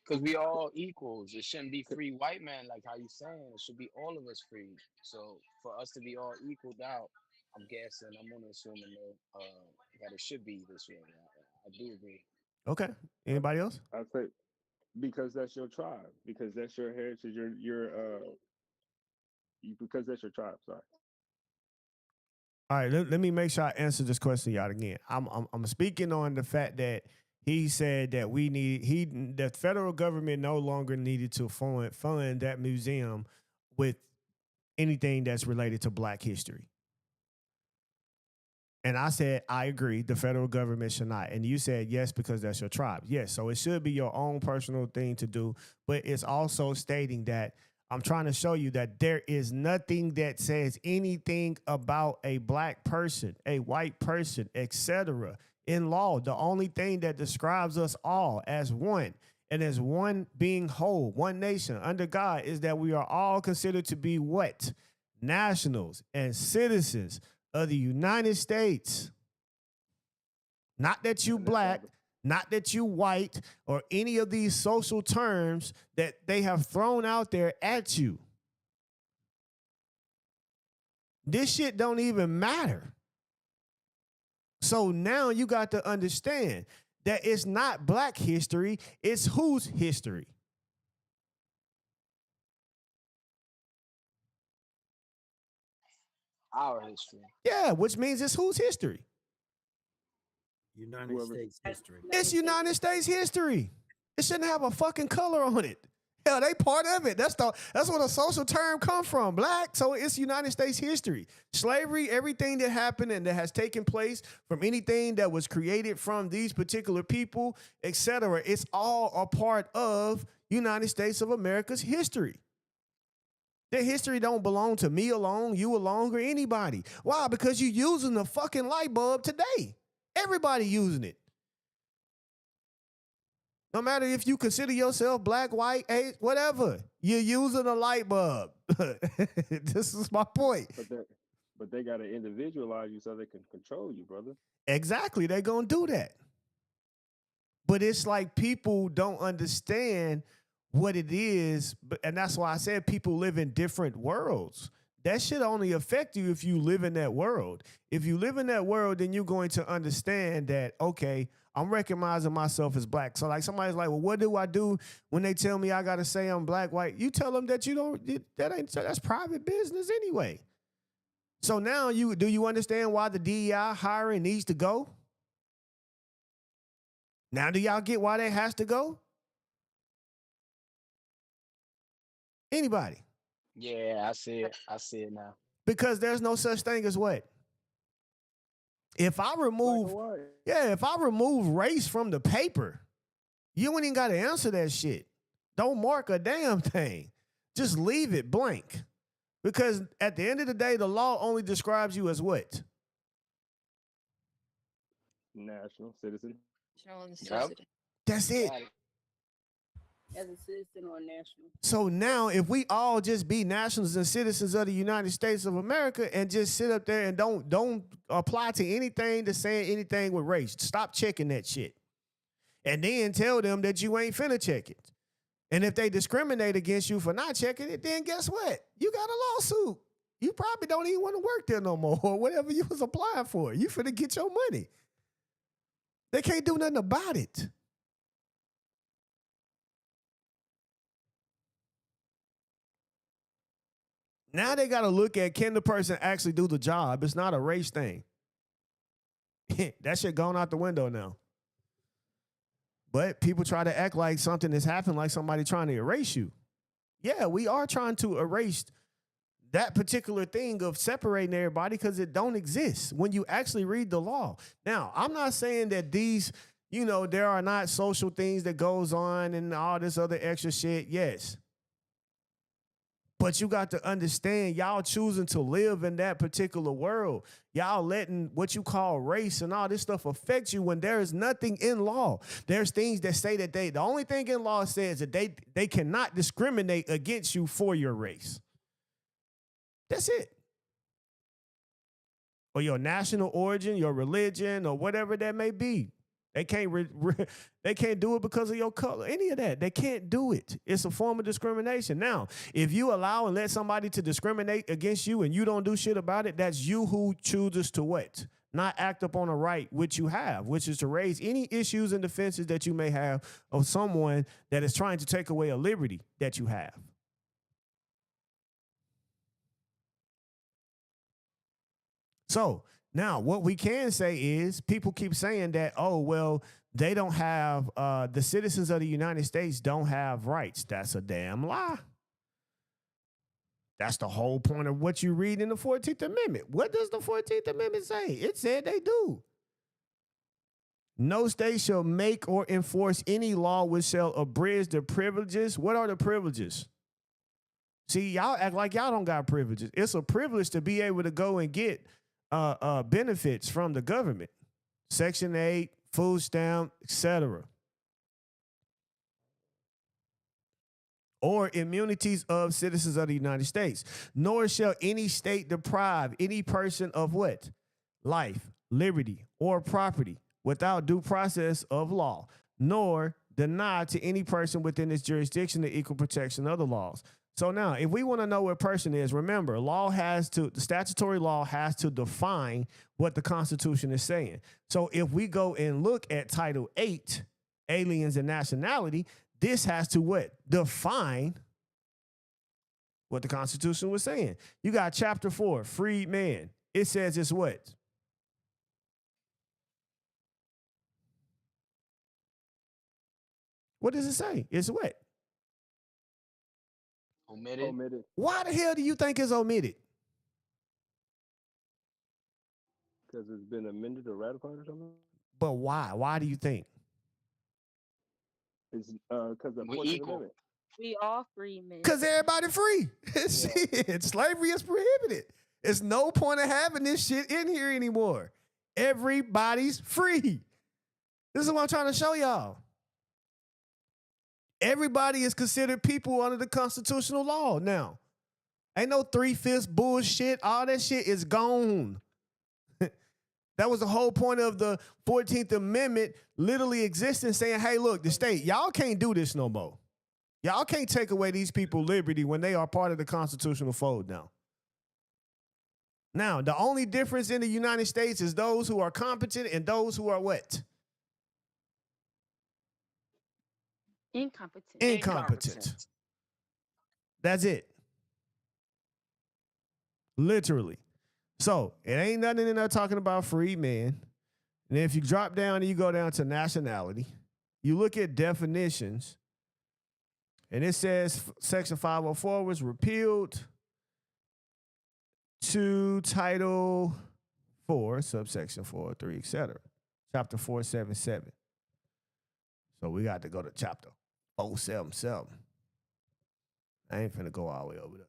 Because we all equals. It shouldn't be free white man like how you saying. It should be all of us free. So for us to be all equaled out, I'm guessing, I'm gonna assume that it should be this way. I do agree. Okay. Anybody else? I say because that's your tribe, because that's your heritage, because that's your tribe. Sorry. All right, let me make sure I answer this question y'all again. I'm speaking on the fact that he said that the federal government no longer needed to fund that museum with anything that's related to black history. And I said, I agree, the federal government should not. And you said, yes, because that's your tribe. Yes, so it should be your own personal thing to do. But it's also stating that I'm trying to show you that there is nothing that says anything about a black person, a white person, etc. in law. The only thing that describes us all as one and as one being whole, one nation under God, is that we are all considered to be what? Nationals and citizens of the United States. Not that you black, not that you white, or any of these social terms that they have thrown out there at you. This shit don't even matter. So now you got to understand that it's not black history, it's whose history? Our history. Yeah, which means it's whose history? United States history. It's United States history. It shouldn't have a fucking color on it. Hell, they part of it. That's where the social term come from, black. So it's United States history. Slavery, everything that happened and that has taken place from anything that was created from these particular people, etc. It's all a part of United States of America's history. Their history don't belong to me alone, you alone, or anybody. Why? Because you're using the fucking light bulb today. Everybody using it. No matter if you consider yourself black, white, whatever, you're using a light bulb. This is my point. But they got to individualize you so they can control you, brother. Exactly. They're going to do that. But it's like people don't understand what it is. And that's why I said people live in different worlds. That should only affect you if you live in that world. If you live in that world, then you're going to understand that, okay, I'm recognizing myself as black. So like somebody's like, well, what do I do when they tell me I got to say I'm black, white? You tell them that that's private business anyway. So now do you understand why the DEI hiring needs to go? Now do y'all get why that has to go? Anybody? Yeah, I see it. I see it now. Because there's no such thing as what? If I remove race from the paper, you ain't even got to answer that shit. Don't mark a damn thing. Just leave it blank. Because at the end of the day, the law only describes you as what? National citizen. National Yep. necessity. That's it. as a citizen or national. So now, if we all just be nationals and citizens of the United States of America and just sit up there and don't apply to anything to saying anything with race, stop checking that shit, and then tell them that you ain't finna check it. And if they discriminate against you for not checking it, then guess what? You got a lawsuit. You probably don't even want to work there no more, or whatever you was applying for. You finna get your money. They can't do nothing about it. Now they got to look at, can the person actually do the job? It's not a race thing. That shit gone out the window now. But people try to act like something has happened, like somebody trying to erase you. Yeah, we are trying to erase that particular thing of separating everybody because it don't exist when you actually read the law. Now, I'm not saying that these, there are not social things that goes on and all this other extra shit. Yes. But you got to understand, y'all choosing to live in that particular world. Y'all letting what you call race and all this stuff affect you when there is nothing in law. There's things that say that the only thing in law says that they cannot discriminate against you for your race. That's it. Or your national origin, your religion, or whatever that may be. They can't they can't do it because of your color, any of that. They can't do it. It's a form of discrimination. Now, if you allow and let somebody to discriminate against you and you don't do shit about it, that's you who chooses to what? Not act upon a right which you have, which is to raise any issues and defenses that you may have of someone that is trying to take away a liberty that you have. So now what we can say is people keep saying that, oh, well, they don't have, the citizens of the United States don't have rights. That's a damn lie. That's the whole point of what you read in the 14th Amendment. What does the 14th Amendment say? It said they do. No state shall make or enforce any law which shall abridge the privileges. What are the privileges? See, y'all act like y'all don't got privileges. It's a privilege to be able to go and get benefits from the government, Section 8, food stamp, etc. Or immunities of citizens of the United States. Nor shall any state deprive any person of what? Life, liberty, or property without due process of law, nor deny to any person within its jurisdiction the equal protection of the laws. So now, if we want to know what person is, remember, the statutory law has to define what the Constitution is saying. So if we go and look at Title 8, aliens and nationality, this has to what? Define what the Constitution was saying. You got Chapter 4, freed man. It says it's what? What does it say? It's what? Omitted. Why the hell do you think it's omitted? Because it's been amended or ratified or something? But why? Why do you think? It's because the We 14th equal. Amendment. We all free men. Because everybody free. Shit, slavery is prohibited. There's no point of having this shit in here anymore. Everybody's free. This is what I'm trying to show y'all. Everybody is considered people under the constitutional law now. Ain't no 3/5 bullshit. All that shit is gone. That was the whole point of the 14th Amendment literally existing, saying, hey, look, the state, y'all can't do this no more. Y'all can't take away these people's liberty when they are part of the constitutional fold now. Now, the only difference in the United States is those who are competent and those who are what? Incompetent. That's it. Literally. So it ain't nothing in there talking about free men. And if you drop down and you go down to nationality, you look at definitions, and it says Section 504 was repealed to Title 4, subsection 4, 3, etc. Chapter 477. So we got to go to chapter 477. I ain't finna go all the way over there.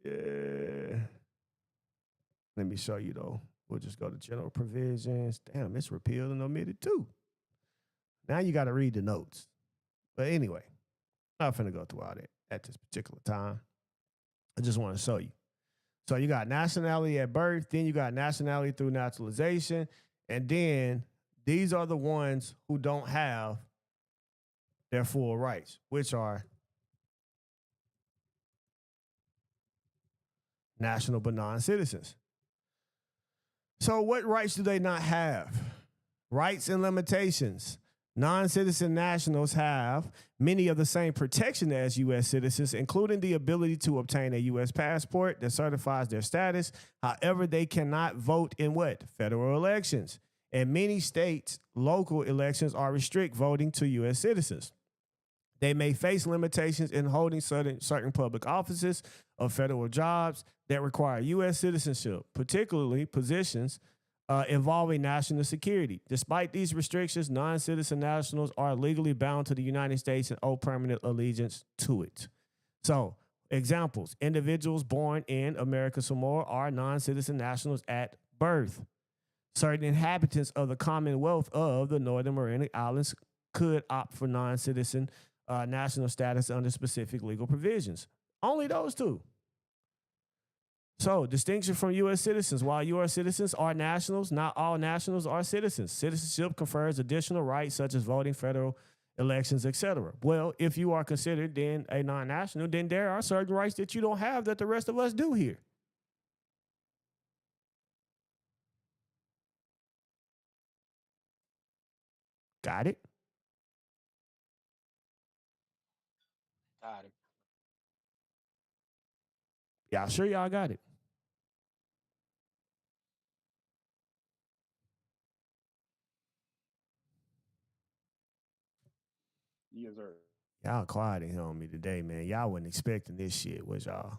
Yeah. Let me show you though. We'll just go to general provisions. Damn, it's repealed and omitted too. Now you got to read the notes. But anyway, I'm not finna go through all that at this particular time. I just want to show you. So you got nationality at birth, then you got nationality through naturalization, and then these are the ones who don't have their full rights, which are national but non-citizens. So what rights do they not have? Rights and limitations. Non-citizen nationals have many of the same protection as U.S. citizens, including the ability to obtain a U.S. passport that certifies their status. However, they cannot vote in what? Federal elections. In many states, local elections are restrict voting to U.S. citizens. They may face limitations in holding certain public offices or federal jobs that require U.S. citizenship, particularly positions involving national security. Despite these restrictions, non-citizen nationals are legally bound to the United States and owe permanent allegiance to it. So, examples: individuals born in America Samoa are non-citizen nationals at birth. Certain inhabitants of the Commonwealth of the Northern Mariana Islands could opt for non-citizen national status under specific legal provisions. Only those two. So, distinction from U.S. citizens. While U.S. citizens are nationals, not all nationals are citizens. Citizenship confers additional rights such as voting, federal elections, etc. Well, if you are considered then a non-national, then there are certain rights that you don't have that the rest of us do here. Got it? Got it. Y'all sure y'all got it? Yes, sir. Y'all quiet in here on me today, man. Y'all wasn't expecting this shit, was y'all?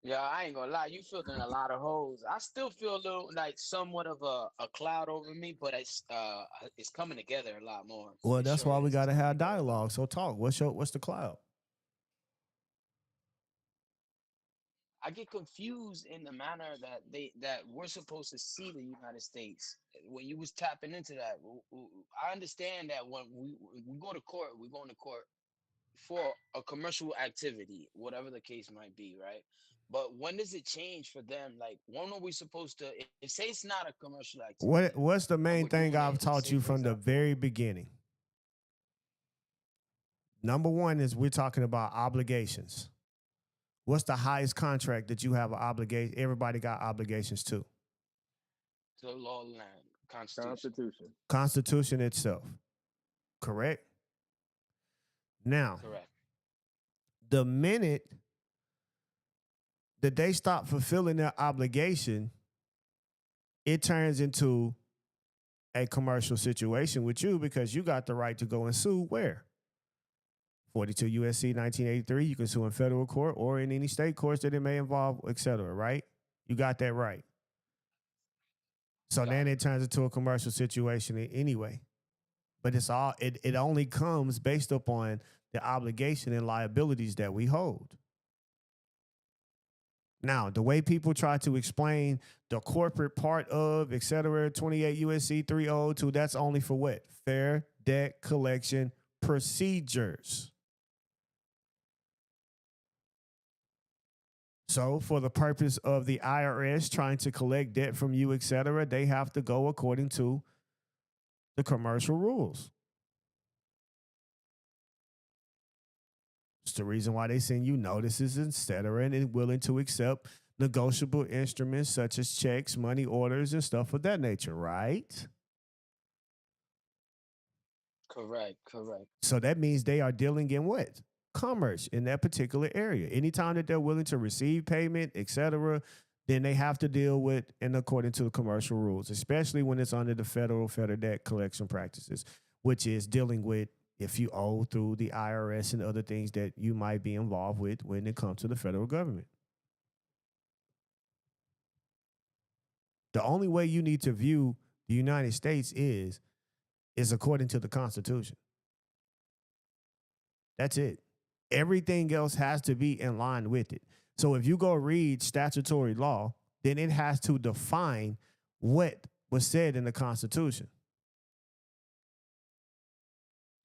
Yeah, I ain't gonna lie, you filled in a lot of holes. I still feel a little like somewhat of a cloud over me, but it's coming together a lot more. Well, It that's sure why we is. It's gotta coming have together a lot dialogue. more. So talk. What's the cloud? I get confused in the manner that we're supposed to see the United States. When you was tapping into that, I understand that when we go to court, we're going to court for a commercial activity, whatever the case might be, right? But when does it change for them? Like, when are we supposed to? If say it's not a commercial activity, What's the and main we're thing doing I've it, taught say you for from the example, very beginning? Number one is we're talking about obligations. What's the highest contract that you have an obligation? Everybody got obligations to. to the law of the land, Constitution, Constitution. Constitution itself. Correct? Now, correct? the minute that they stop fulfilling their obligation, it turns into a commercial situation with you because you got the right to go and sue where? 42 USC 1983, you can sue in federal court or in any state courts that it may involve, et cetera, right? You got that right. So Got then it. it turns into a commercial situation anyway. But it only comes based upon the obligation and liabilities that we hold. Now, the way people try to explain the corporate part of, et cetera, 28 USC 302, that's only for what? Fair debt collection procedures. So, for the purpose of the IRS trying to collect debt from you, et cetera, they have to go according to the commercial rules. It's the reason why they send you notices, et cetera, and willing to accept negotiable instruments such as checks, money orders, and stuff of that nature, right? Correct. Correct. So that means they are dealing in what? Commerce in that particular area. Anytime that they're willing to receive payment, et cetera, then they have to deal with and according to the commercial rules, especially when it's under the federal debt collection practices, which is dealing with if you owe through the IRS and other things that you might be involved with when it comes to the federal government. The only way you need to view the United States is according to the Constitution. That's it. Everything else has to be in line with it. So if you go read statutory law, then it has to define what was said in the Constitution.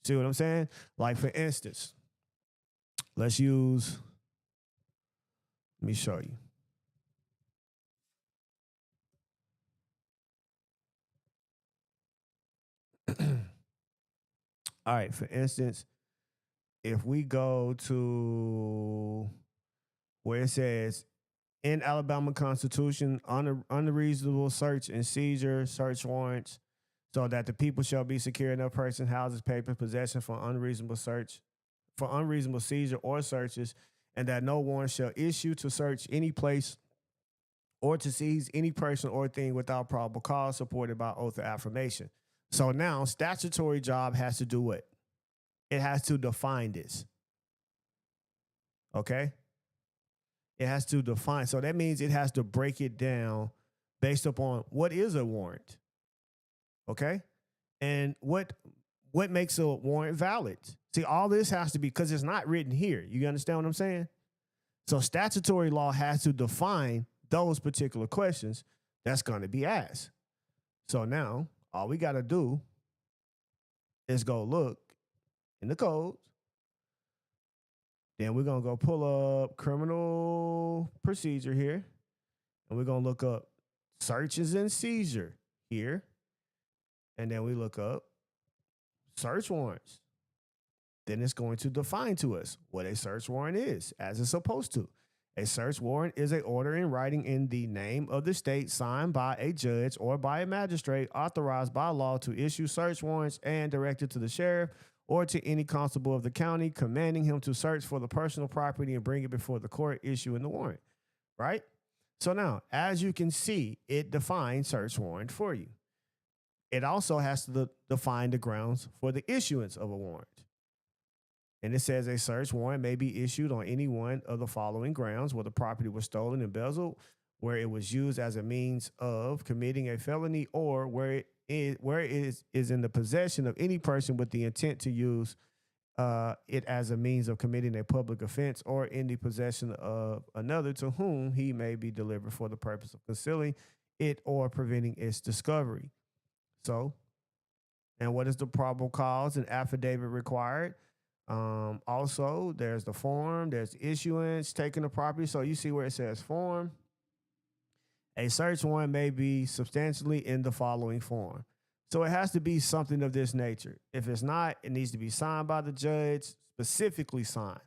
See what I'm saying? Like, for instance, let me show you. All right, for instance, if we go to where it says in Alabama Constitution, unreasonable search and seizure, search warrants, so that the people shall be secure in their person, houses, papers, possession for unreasonable seizure or searches, and that no warrant shall issue to search any place or to seize any person or thing without probable cause supported by oath or affirmation. So now statutory job has to do what? It has to define this. Okay? It has to define. So that means it has to break it down based upon what is a warrant. Okay? And what makes a warrant valid? See, all this has to be, because it's not written here. You understand what I'm saying? So statutory law has to define those particular questions that's going to be asked. So now all we got to do is go look in the codes. Then we're going to go pull up criminal procedure here. And we're going to look up searches and seizure here. And then we look up search warrants. Then it's going to define to us what a search warrant is, as it's supposed to. A search warrant is an order in writing in the name of the state signed by a judge or by a magistrate authorized by law to issue search warrants and directed to the sheriff or to any constable of the county, commanding him to search for the personal property and bring it before the court issuing the warrant, right? So now, as you can see, it defines search warrant for you. It also has to define the grounds for the issuance of a warrant. And it says a search warrant may be issued on any one of the following grounds: where the property was stolen, embezzled, where it was used as a means of committing a felony, or where it is in the possession of any person with the intent to use it as a means of committing a public offense, or in the possession of another to whom he may be delivered for the purpose of concealing it or preventing its discovery. So, and what is the probable cause and affidavit required? Also, there's the form, there's issuance, taking the property. So you see where it says form. A search warrant may be substantially in the following form. So it has to be something of this nature. If it's not, it needs to be signed by the judge, specifically signed.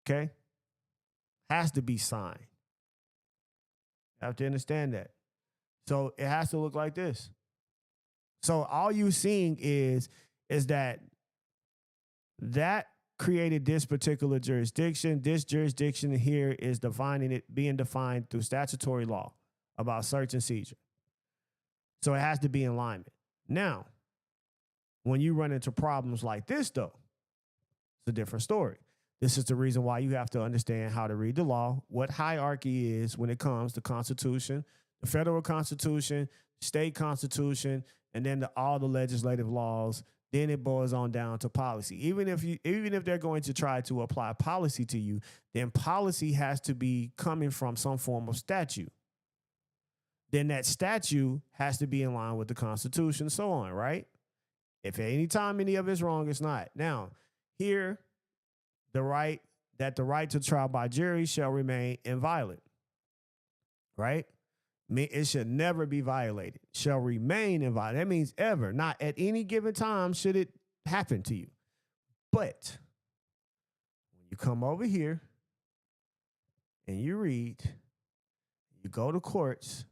Okay? Has to be signed. You have to understand that. So it has to look like this. So all you're seeing is that created this particular jurisdiction. This jurisdiction here is being defined through statutory law about search and seizure. So it has to be in alignment. Now, when you run into problems like this, though, it's a different story. This is the reason why you have to understand how to read the law, what hierarchy is when it comes to Constitution, the federal Constitution, state Constitution, and then all the legislative laws. Then it boils on down to policy. Even if they're going to try to apply policy to you, then policy has to be coming from some form of statute. Then that statute has to be in line with the Constitution, so on, right? If at any time any of it's wrong, it's not. Now, here, the right to trial by jury shall remain inviolate, right? It should never be violated. Shall remain inviolate. That means ever, not at any given time should it happen to you. But when you come over here and you read, you go to courts,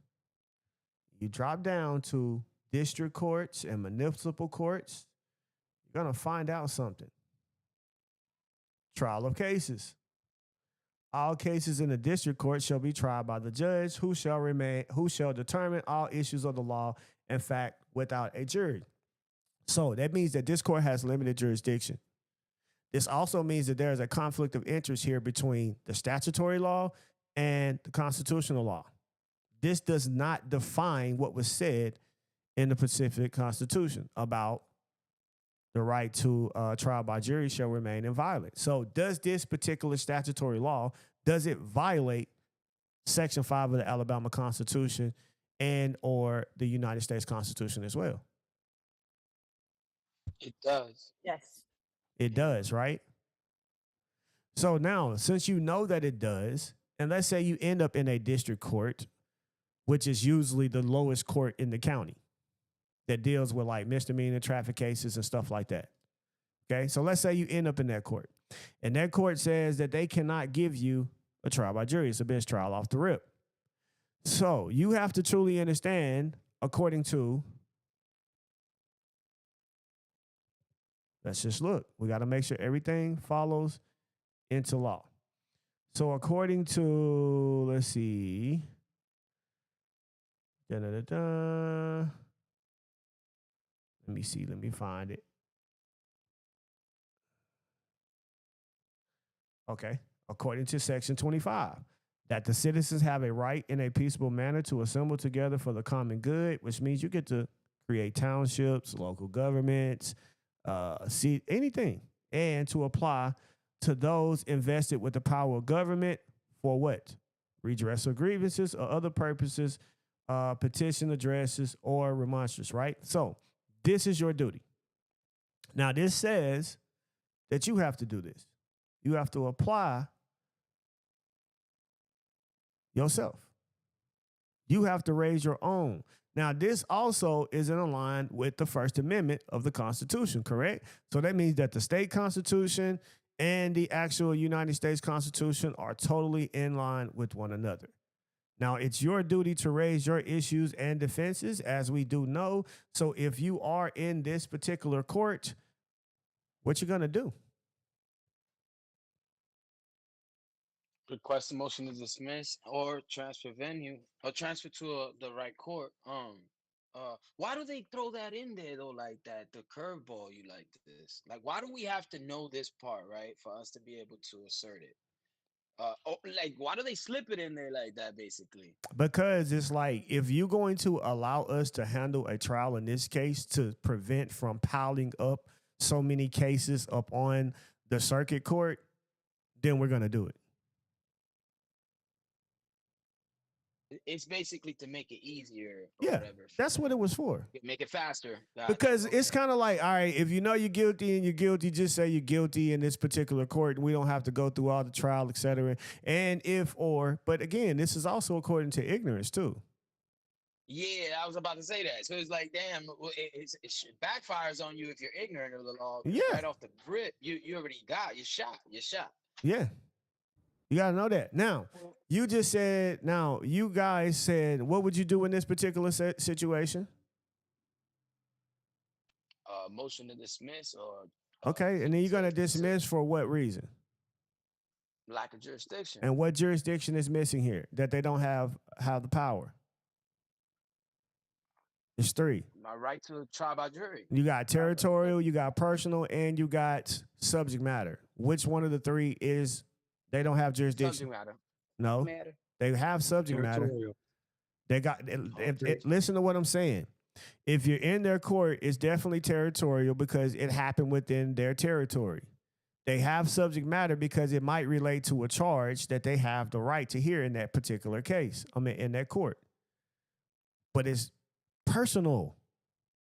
you drop down to district courts and municipal courts, you're going to find out something. Trial of cases. All cases in the district court shall be tried by the judge, who shall determine all issues of the law and fact without a jury. So that means that this court has limited jurisdiction. This also means that there is a conflict of interest here between the statutory law and the constitutional law. This does not define what was said in the Pacific Constitution about the right to trial by jury shall remain inviolate. So does this particular statutory law, does it violate Section 5 of the Alabama Constitution and or the United States Constitution as well? It does. Yes. It does, right? So now, since you know that it does, and let's say you end up in a district court, which is usually the lowest court in the county that deals with like misdemeanor traffic cases and stuff like that. Okay. So let's say you end up in that court, and that court says that they cannot give you a trial by jury. It's a bench trial off the rip. So you have to truly understand, according to, let's just look. We got to make sure everything follows into law. So according to, let's see. Da-da-da-da. Let me see. Let me find it. Okay. According to Section 25, that the citizens have a right in a peaceable manner to assemble together for the common good, which means you get to create townships, local governments, see anything, and to apply to those invested with the power of government for what? Redress of grievances or other purposes, petition addresses or remonstrance, right? So this is your duty. Now, this says that you have to do this. You have to apply yourself. You have to raise your own. Now, this also is in line with the First Amendment of the Constitution, correct? So that means that the state constitution and the actual United States Constitution are totally in line with one another. Now, it's your duty to raise your issues and defenses, as we do know. So if you are in this particular court, what you going to do? Request a motion to dismiss or transfer venue or transfer to the right court. Why do they throw that in there though, like that? The curveball, you like this? Like, why do we have to know this part, right, for us to be able to assert it? Like, why do they slip it in there like that, basically? Because it's like, if you're going to allow us to handle a trial in this case to prevent from piling up so many cases up on the circuit court, then we're going to do it. It's basically to make it easier or Yeah, whatever. that's what it was for. Make it faster. Because it's kind of like, all right, if you know you're guilty and you're guilty, just say you're guilty in this particular court, and we don't have to go through all the trial, et cetera. And but again, this is also according to ignorance too. Yeah, I was about to say that. So it's like, damn, it backfires on you if you're ignorant of the law. Yeah. Right off the rip, you already got, you're shot. Yeah. You got to know that. Now, you just said, you guys said, what would you do in this particular situation? Motion to dismiss or. Okay, and then you're going to dismiss for what reason? Lack of jurisdiction. And what jurisdiction is missing here that they don't have the power? It's 3. My right to trial by jury. You got territorial, you got personal, and you got subject matter. Which one of the 3 is they don't have jurisdiction? Subject matter. No, they have subject matter. They got, listen to what I'm saying. If you're in their court, it's definitely territorial because it happened within their territory. They have subject matter because it might relate to a charge that they have the right to hear in that particular case. In that court. But it's personal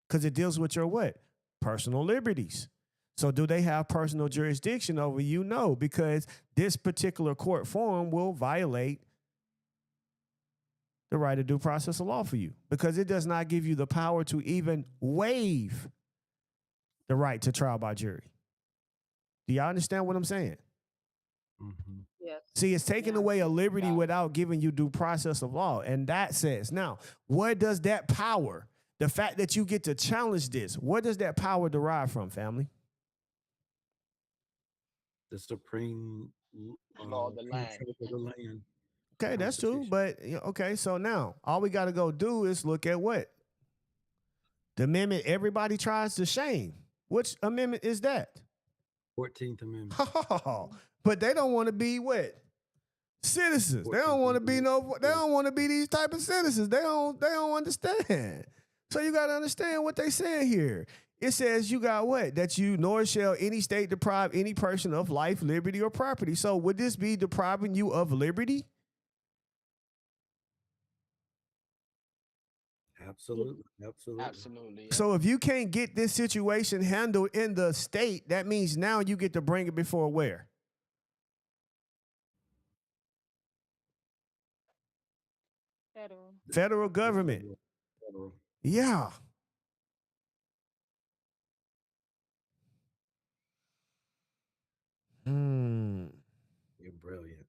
because it deals with your what? Personal liberties. So do they have personal jurisdiction over you? No, because this particular court forum will violate the right of due process of law for you because it does not give you the power to even waive the right to trial by jury. Do y'all understand what I'm saying? Mm-hmm. Yes. See, it's taking away a liberty without giving you due process of law. And that says, now, where does that power, the fact that you get to challenge this, where does that power derive from, family? The supreme law of the land. Okay, that's true. But, okay, so now all we got to go do is look at what? The amendment everybody tries to shame. Which amendment is that? 14th Amendment. But they don't want to be what? Citizens. They don't want to be they don't want to be these type of citizens. They don't understand. So you got to understand what they saying here. It says you got what? That you nor shall any state deprive any person of life, liberty, or property. So would this be depriving you of liberty? Absolutely. Absolutely. Absolutely. Yeah. So if you can't get this situation handled in the state, that means now you get to bring it before where? Federal. Federal The government. federal. Yeah. Hmm. You're brilliant.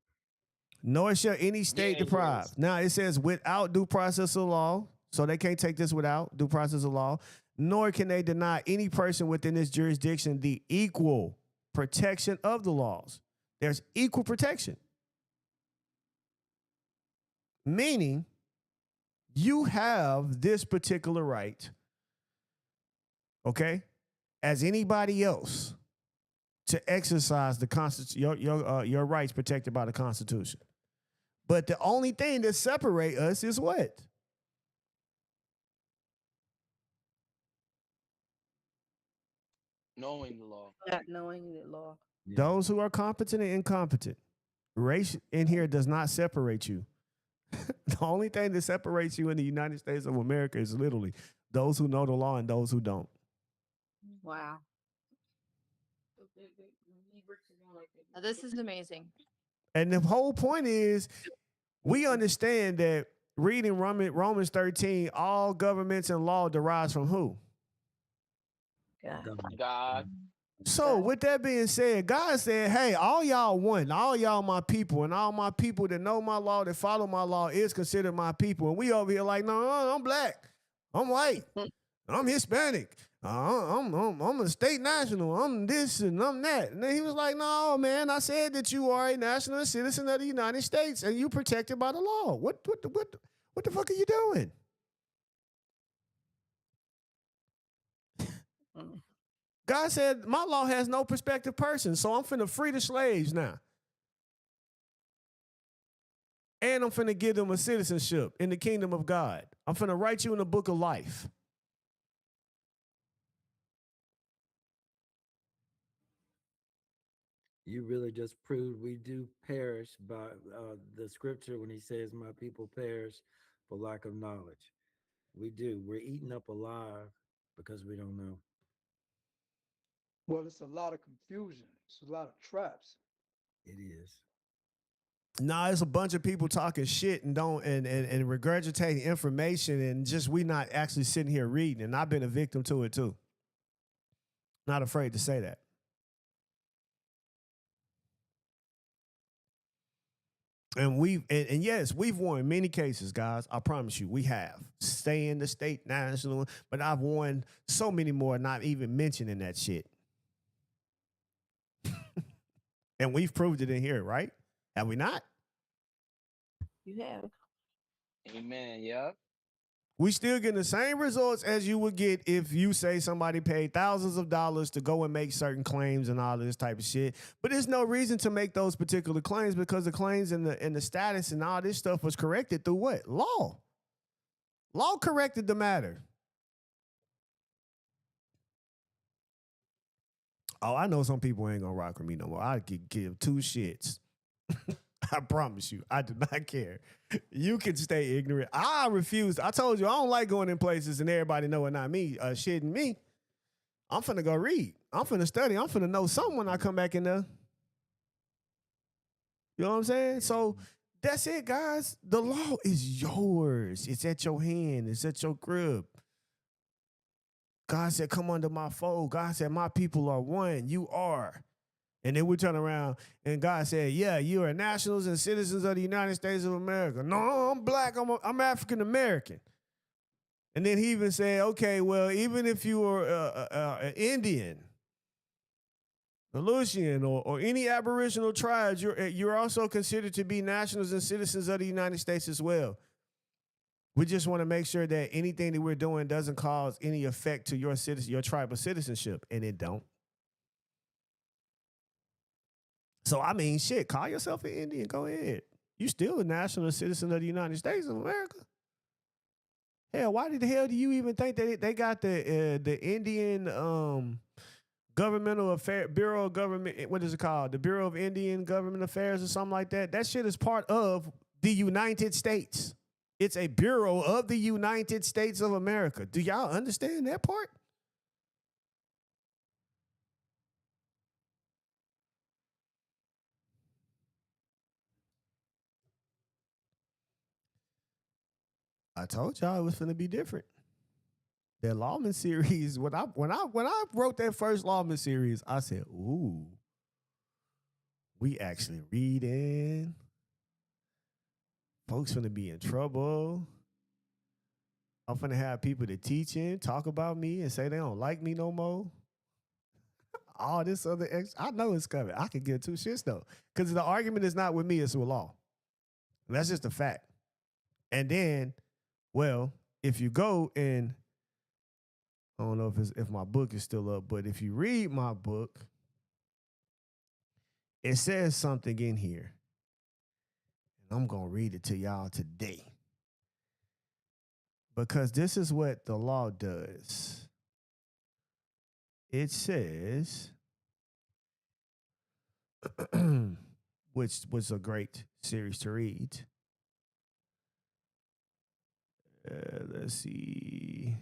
Nor shall any state Yeah. deprive. Yes. Now it says without due process of law, so they can't take this without due process of law, nor can they deny any person within this jurisdiction the equal protection of the laws. There's equal protection. Meaning, you have this particular right, okay, as anybody else to exercise the your rights protected by the Constitution. But the only thing that separate us is what? Knowing the law. Not knowing the law. Yeah. Those who are competent and incompetent. Race in here does not separate you. The only thing that separates you in the United States of America is literally those who know the law and those who don't. Wow. Now, this is amazing. And the whole point is we understand that reading Romans 13, all governments and law derives from who? God. Government. God. So with that being said, God said, hey, all y'all one, all y'all my people, and all my people that know my law, that follow my law is considered my people. And we over here like, no, I'm black, I'm white, I'm Hispanic, I'm a state national, I'm this and I'm that. And then he was like, no, man, I said that you are a national citizen of the United States and you protected by the law. What the fuck are you doing? God said, my law has no prospective person, so I'm finna free the slaves now. And I'm finna give them a citizenship in the kingdom of God. I'm finna write you in the book of life. You really just proved we do perish by the scripture when he says, my people perish for lack of knowledge. We do. We're eaten up alive because we don't know. Well, it's a lot of confusion. It's a lot of traps. It is. Nah, it's a bunch of people talking shit and and regurgitating information and just we not actually sitting here reading. And I've been a victim to it too. Not afraid to say that. And yes, we've won in many cases, guys. I promise you, we have. Stay in the state, national, but I've won so many more, not even mentioning that shit. And we've proved it in here, right? Have we not? You have. Amen. Yep. We still getting the same results as you would get if you say somebody paid thousands of dollars to go and make certain claims and all this type of shit. But there's no reason to make those particular claims because the claims and the status and all this stuff was corrected through what? Law. Law corrected the matter. Oh, I know some people ain't gonna rock with me no more. I could give two shits. I promise you, I do not care. You can stay ignorant. I refuse. I told you I don't like going in places and everybody know it not me, shitting me. I'm finna go read. I'm finna study. I'm finna know something when I come back in there. You know what I'm saying? So that's it, guys. The law is yours. It's at your hand. It's at your crib. God said, come under my fold. God said, my people are one. You are. And then we turn around and God said, yeah, you are nationals and citizens of the United States of America. No, I'm black. I'm African American. And then he even said, okay, well, even if you are an Indian, Aleutian, or any Aboriginal tribes, you're also considered to be nationals and citizens of the United States as well. We just want to make sure that anything that we're doing doesn't cause any effect to your tribal citizenship, and it don't. So, I mean, shit, call yourself an Indian. Go ahead. You still a national citizen of the United States of America. Hell, why the hell do you even think that they got the Indian governmental affair Bureau of Government? What is it called? The Bureau of Indian Government Affairs or something like that. That shit is part of the United States. It's a bureau of the United States of America. Do y'all understand that part? I told y'all it was going to be different. That Lawman series, when I wrote that first Lawman series, I said, "Ooh, we actually reading. Folks gonna be in trouble. I'm gonna have people to teach in, talk about me, and say they don't like me no more. All this other I know it's coming. I can give two shits though, because the argument is not with me; it's with law. And that's just a fact. And then, well, if you go and I don't know if my book is still up, but if you read my book, it says something in here. And I'm going to read it to y'all today. Because this is what the law does. It says, which was a great series to read. Let's see.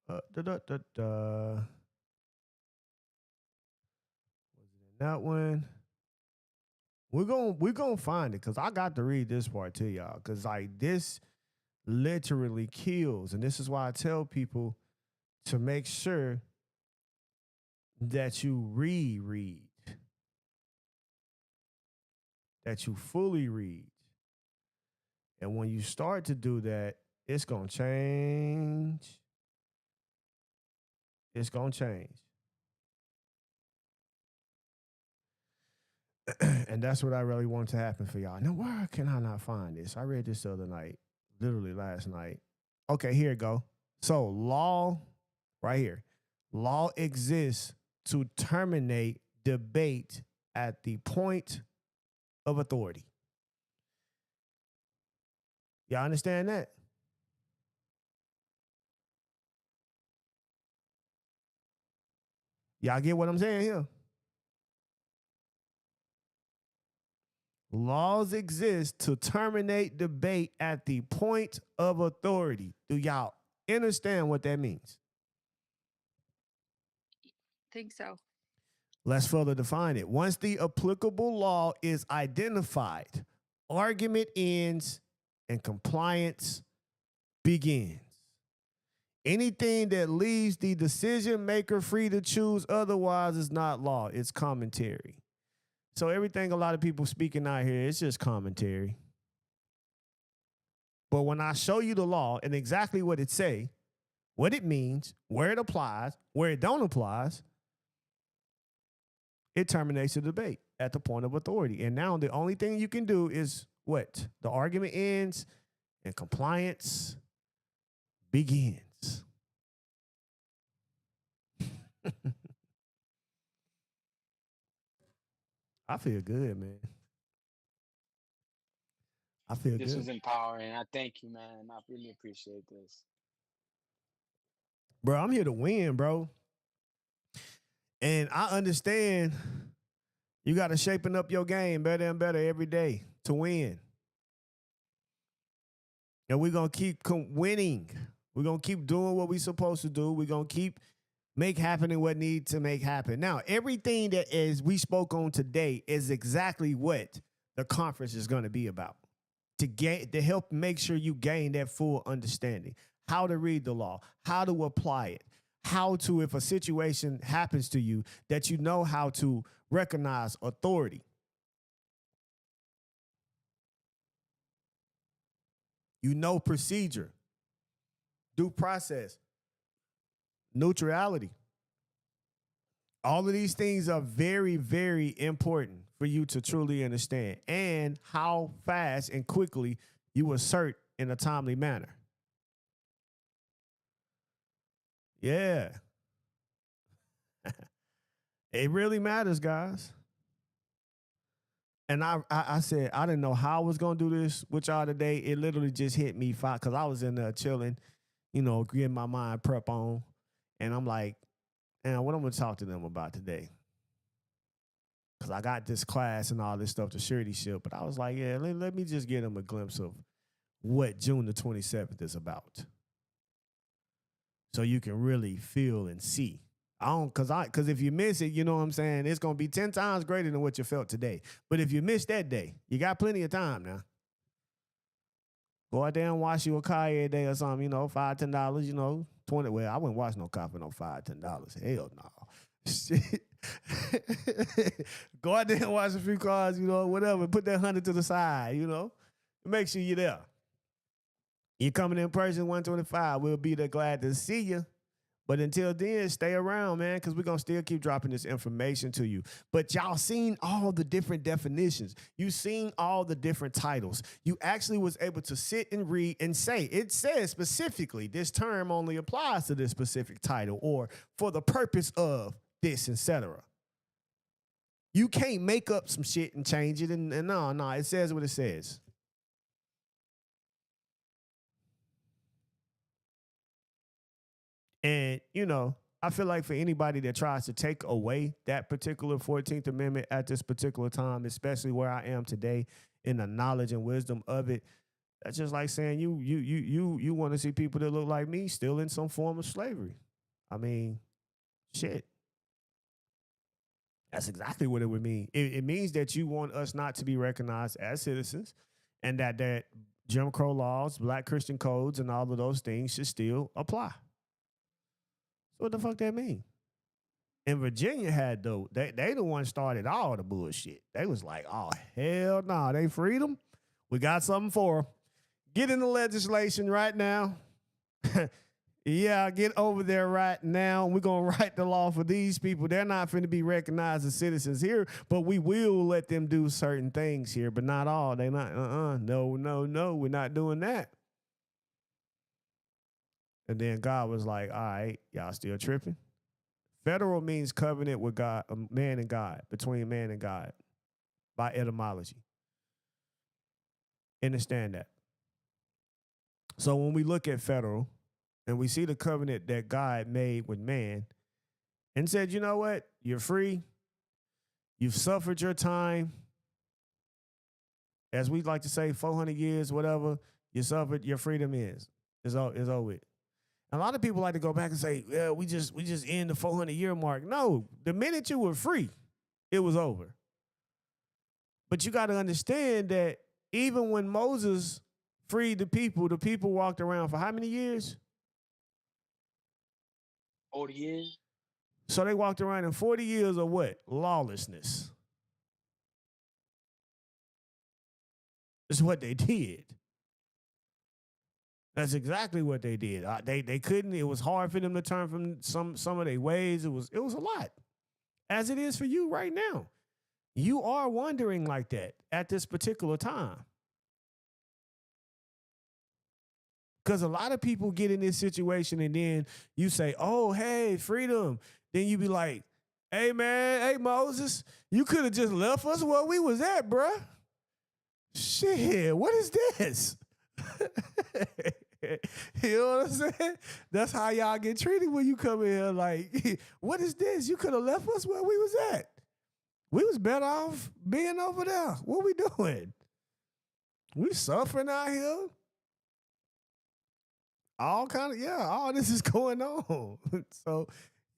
Was it in that one? We're gonna find it because I got to read this part to y'all because like this literally kills, and this is why I tell people to make sure that you read, that you fully read, and when you start to do that, it's gonna change. It's gonna change. And that's what I really want to happen for y'all. Now, where can I not find this? I read this the other night, literally last night. Okay, here it go. So law, right here. Law exists to terminate debate at the point of authority. Y'all understand that? Y'all get what I'm saying here? Laws exist to terminate debate at the point of authority. Do y'all understand what that means? Think so. Let's further define it. Once the applicable law is identified, argument ends and compliance begins. Anything that leaves the decision maker free to choose otherwise is not law, it's commentary. So everything a lot of people speaking out here, it's just commentary. But when I show you the law and exactly what it say, what it means, where it applies, where it don't applies, it terminates the debate at the point of authority. And now the only thing you can do is what? The argument ends and compliance begins. I feel good, man. I feel This good. was empowering. I thank you, man. I really appreciate this. Bro, I'm here to win, bro. And I understand you got to shaping up your game better and better every day to win. And we're going to keep winning. We're going to keep doing what we're supposed to do. We're going to keep make happening what needs to make happen. Now, everything that is we spoke on today is exactly what the conference is going to be about. To help make sure you gain that full understanding. How to read the law, how to apply it, how to, if a situation happens to you, that you know how to recognize authority. You know procedure, due process, neutrality. All of these things are very, very important for you to truly understand, and how fast and quickly you assert in a timely manner. Yeah. It really matters, guys. And I said, I didn't know how I was going to do this with y'all today. It literally just hit me because I was in there chilling, getting my mind prep on. And I'm like, man, what I'm going to talk to them about today? because I got this class and all this stuff to suretyship. But I was like, yeah, let me just get them a glimpse of what June the 27th is about, so you can really feel and see. Cause if you miss it, you know what I'm saying, it's gonna be 10 times greater than what you felt today. But if you miss that day, you got plenty of time now. Go out there and watch you a car every day or something, you know, $5, $10, you know, 20. Well, I wouldn't watch no car for no $5, $10. Hell no. Shit. Go out there and watch a few cars, you know, whatever. Put that 100 to the side, you know. Make sure you're there. You're coming in person, 125. We'll be there, glad to see you. But until then, stay around, man, because we're going to still keep dropping this information to you. But y'all seen all the different definitions. You seen all the different titles. You actually was able to sit and read and say, it says specifically, this term only applies to this specific title or for the purpose of this, etc. You can't make up some shit and change it. And no, it says what it says. And, you know, I feel like for anybody that tries to take away that particular 14th Amendment at this particular time, especially where I am today in the knowledge and wisdom of it, that's just like saying you want to see people that look like me still in some form of slavery. I mean, shit. That's exactly what it would mean. It means that you want us not to be recognized as citizens, and that Jim Crow laws, Black Christian codes, and all of those things should still apply. What the fuck that mean? And Virginia had they the one started all the bullshit. They was like, oh hell no, they freedom. We got something for them. Get in the legislation right now. Yeah, get over there right now. We're gonna write the law for these people. They're not finna be recognized as citizens here, but we will let them do certain things here, but not all. They not no, we're not doing that. And then God was like, all right, y'all still tripping? Federal means covenant with God, man and God, between man and God, by etymology. Understand that. So when we look at federal and we see the covenant that God made with man and said, you know what? You're free. You've suffered your time. As we like to say, 400 years, whatever, you suffered, your freedom is over with. A lot of people like to go back and say, yeah, we just end the 400-year mark. No, the minute you were free, it was over. But you got to understand that even when Moses freed the people walked around for how many years? 40 years. So they walked around in 40 years of what? Lawlessness. That's what they did. That's exactly what they did. They couldn't. It was hard for them to turn from some of their ways. It was a lot, as it is for you right now. You are wandering like that at this particular time, because a lot of people get in this situation and then you say, "Oh, hey, freedom." Then you be like, "Hey, man, hey Moses, you could have just left us where we was at, bruh. Shit, what is this?" You know what I'm saying? That's how y'all get treated when you come in here. Like, what is this? You could have left us where we was at. We was better off being over there. What we doing? We suffering out here. All this is going on. So,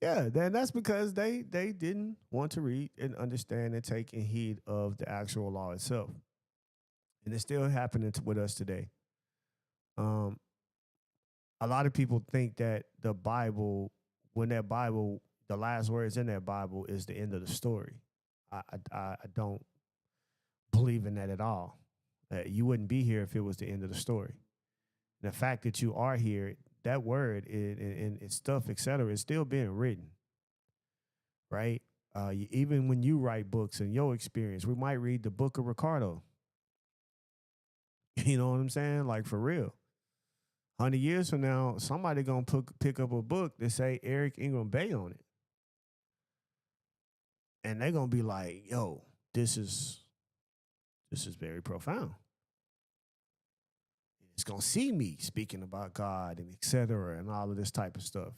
yeah, then that's because they didn't want to read and understand and take in heed of the actual law itself. And it's still happening with us today. A lot of people think that the Bible, the last words in that Bible is the end of the story. I don't believe in that at all. You wouldn't be here if it was the end of the story. The fact that you are here, that word and stuff, etc., is still being written, right? Even when you write books in your experience, we might read the book of Ricardo. You know what I'm saying? Like, for real. 100 years from now, somebody going to pick up a book that say Eric Ingram Bay on it. And they're going to be like, yo, this is very profound. It's going to see me speaking about God and et cetera and all of this type of stuff.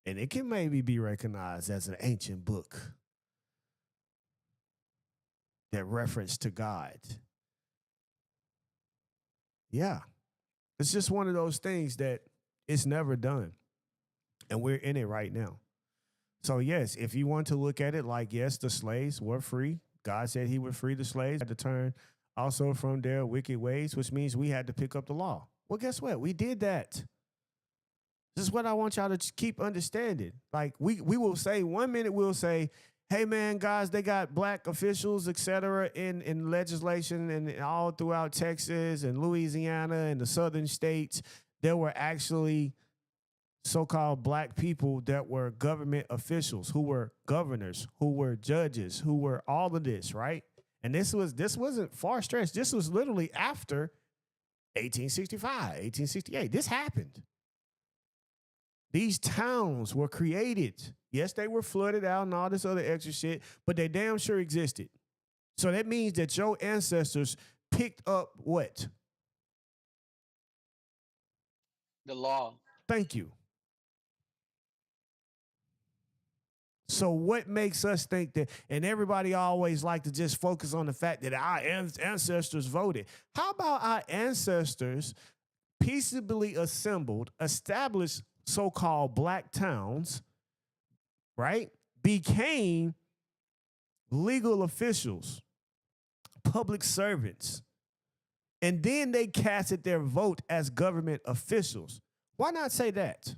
And it can maybe be recognized as an ancient book. that reference to God. Yeah. It's just one of those things that it's never done. And we're in it right now. So, yes, if you want to look at it like, yes, the slaves were free. God said he would free the slaves, had to turn also from their wicked ways, which means we had to pick up the law. Well, guess what? We did that. This is what I want y'all to keep understanding. Like we will say 1 minute we'll say, hey man, guys, they got black officials, et cetera, in legislation and all throughout Texas and Louisiana and the southern states. There were actually so-called black people that were government officials, who were governors, who were judges, who were all of this, right? And this wasn't far stretched. This was literally after 1865, 1868. This happened. These towns were created. Yes, they were flooded out and all this other extra shit, but they damn sure existed. So that means that your ancestors picked up what? The law. Thank you. So what makes us think that, and everybody always like to just focus on the fact that our ancestors voted. How about our ancestors peaceably assembled, established so-called black towns, right? Became legal officials, public servants, and then they casted their vote as government officials. Why not say that?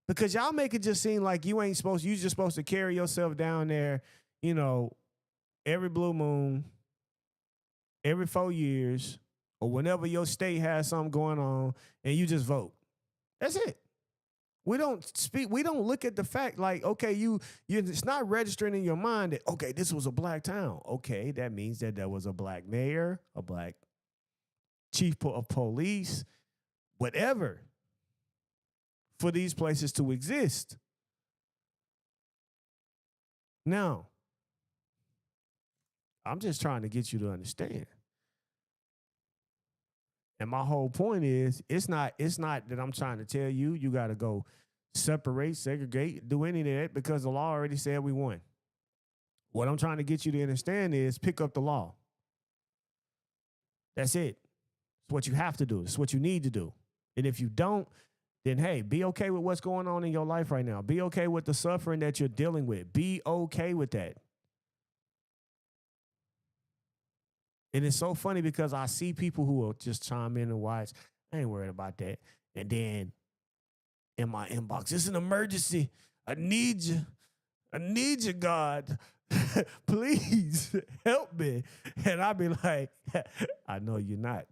Because y'all make it just seem like you just supposed to carry yourself down there, you know, every blue moon, every 4 years, or whenever your state has something going on, and you just vote. That's it. We don't look at the fact like, okay, it's not registering in your mind that, okay, this was a black town. Okay, that means that there was a black mayor, a black chief of police, whatever, for these places to exist. Now, I'm just trying to get you to understand. And my whole point is, it's not that I'm trying to tell you got to go separate, segregate, do any of that, because the law already said we won. What I'm trying to get you to understand is pick up the law. That's it. It's what you have to do. It's what you need to do. And if you don't, then hey, be okay with what's going on in your life right now. Be okay with the suffering that you're dealing with. Be okay with that. And it's so funny because I see people who will just chime in and watch. I ain't worried about that. And then in my inbox, it's an emergency. I need you. I need you, God. Please help me. And I'll be like, I know you're not.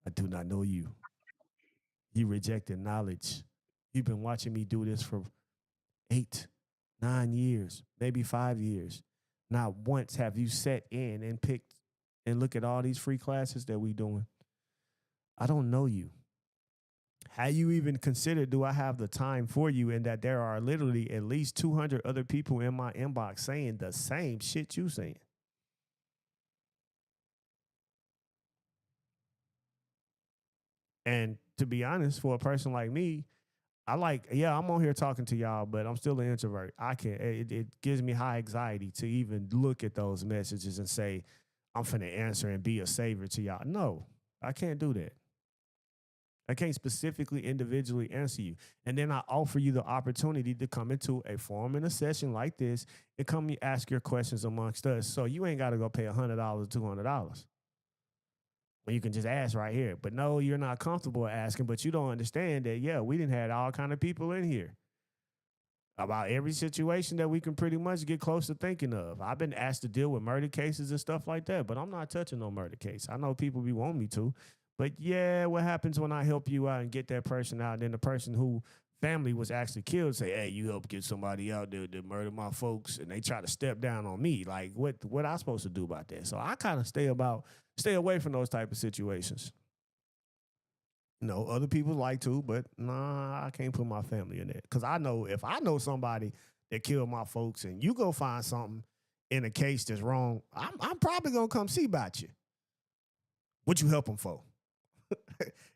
I do not know you. You rejected knowledge. You've been watching me do this for 8, 9 years, maybe 5 years. Not once have you sat in and picked and look at all these free classes that we doing. I don't know you. Have you even considered, do I have the time for you? And that there are literally at least 200 other people in my inbox saying the same shit you saying. And to be honest, for a person like me, I'm on here talking to y'all, but I'm still an introvert. It gives me high anxiety to even look at those messages and say, I'm finna answer and be a savior to y'all. No, I can't do that. I can't specifically individually answer you. And then I offer you the opportunity to come into a forum in a session like this and come and ask your questions amongst us. So you ain't got to go pay $100 or $200. When you can just ask right here. But no, you're not comfortable asking, but you don't understand that, yeah, we didn't have all kind of people in here about every situation that we can pretty much get close to thinking of. I've been asked to deal with murder cases and stuff like that, but I'm not touching no murder case. I know people be wanting me to, but yeah, what happens when I help you out and get that person out, and then the person who family was actually killed say, hey, you help get somebody out there to murder my folks, and they try to step down on me. Like, what I supposed to do about that? So I kind of stay away from those type of situations. You know, other people like to, but nah, I can't put my family in that. Because I know if I know somebody that killed my folks and you go find something in a case that's wrong, I'm probably going to come see about you. What you help them for?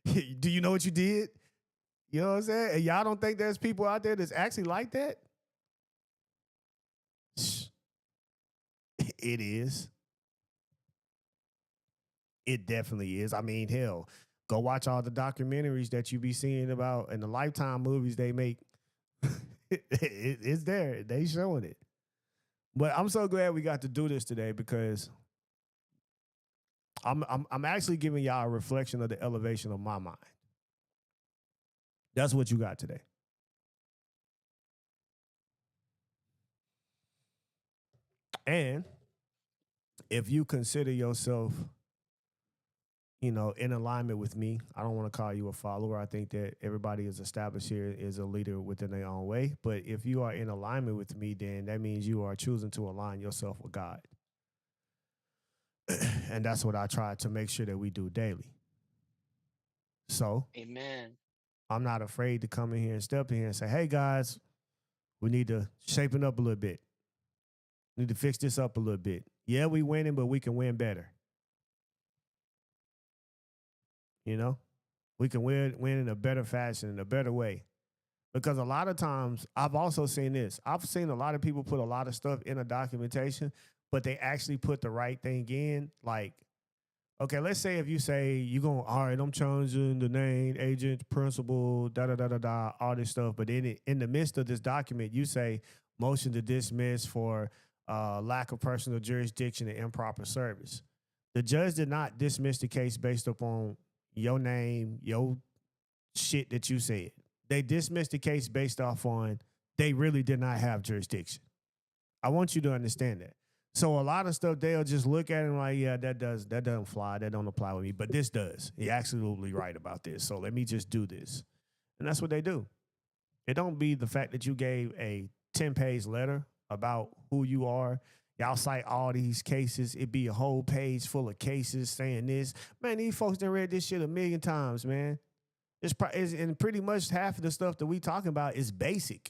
Do you know what you did? You know what I'm saying? And y'all don't think there's people out there that's actually like that? It is. It definitely is. I mean, hell, go watch all the documentaries that you be seeing about and the Lifetime movies they make. It's there. They showing it. But I'm so glad we got to do this today because I'm actually giving y'all a reflection of the elevation of my mind. That's what you got today. And if you consider yourself, in alignment with me, I don't want to call you a follower. I think that everybody is established here is a leader within their own way. But if you are in alignment with me, then that means you are choosing to align yourself with God. And that's what I try to make sure that we do daily. So, Amen. I'm not afraid to come in here and step in here and say, hey, guys, we need to shape it up a little bit. We need to fix this up a little bit. Yeah, we winning, but we can win better. We can win in a better fashion, in a better way. Because a lot of times, I've also seen this. I've seen a lot of people put a lot of stuff in a documentation, but they actually put the right thing in. Like, okay, let's say if you say you're going, all right, I'm changing the name, agent, principal, da-da-da-da-da, all this stuff. But then in the midst of this document, you say motion to dismiss for lack of personal jurisdiction and improper service. The judge did not dismiss the case based upon your name, your shit that you said. They dismissed the case based off on they really did not have jurisdiction. I want you to understand that. So a lot of stuff they'll just look at it and like, yeah, that doesn't fly, that don't apply with me, but this does. You're absolutely right about this. So let me just do this. And that's what they do. It don't be the fact that you gave a 10-page letter about who you are. Y'all cite all these cases. It be a whole page full of cases saying this. Man, these folks done read this shit a million times, man. And pretty much half of the stuff that we talking about is basic.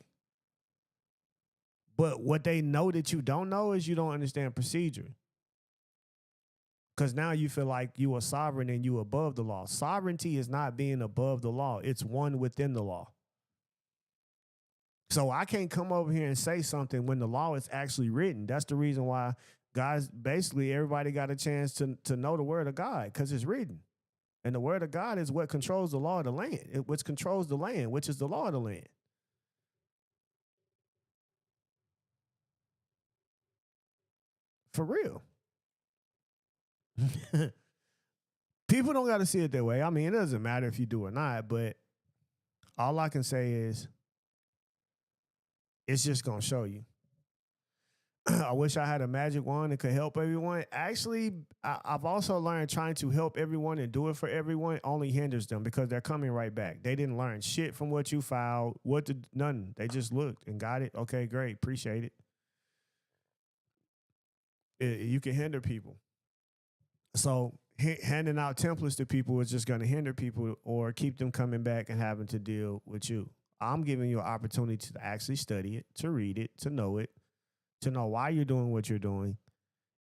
But what they know that you don't know is you don't understand procedure. Because now you feel like you are sovereign and you above the law. Sovereignty is not being above the law. It's one within the law. So I can't come over here and say something when the law is actually written. That's the reason why, guys, basically everybody got a chance to know the word of God because it's written. And the word of God is what controls the law of the land, which controls the land, which is the law of the land. For real. People don't got to see it that way. I mean, it doesn't matter if you do or not, but all I can say is it's just going to show you. I wish I had a magic wand that could help everyone. Actually, I've also learned trying to help everyone and do it for everyone only hinders them because they're coming right back. They didn't learn shit from what you filed. Nothing. They just looked and got it. Okay, great. Appreciate it. You can hinder people. So handing out templates to people is just going to hinder people or keep them coming back and having to deal with you. I'm giving you an opportunity to actually study it, to read it, to know why you're doing what you're doing,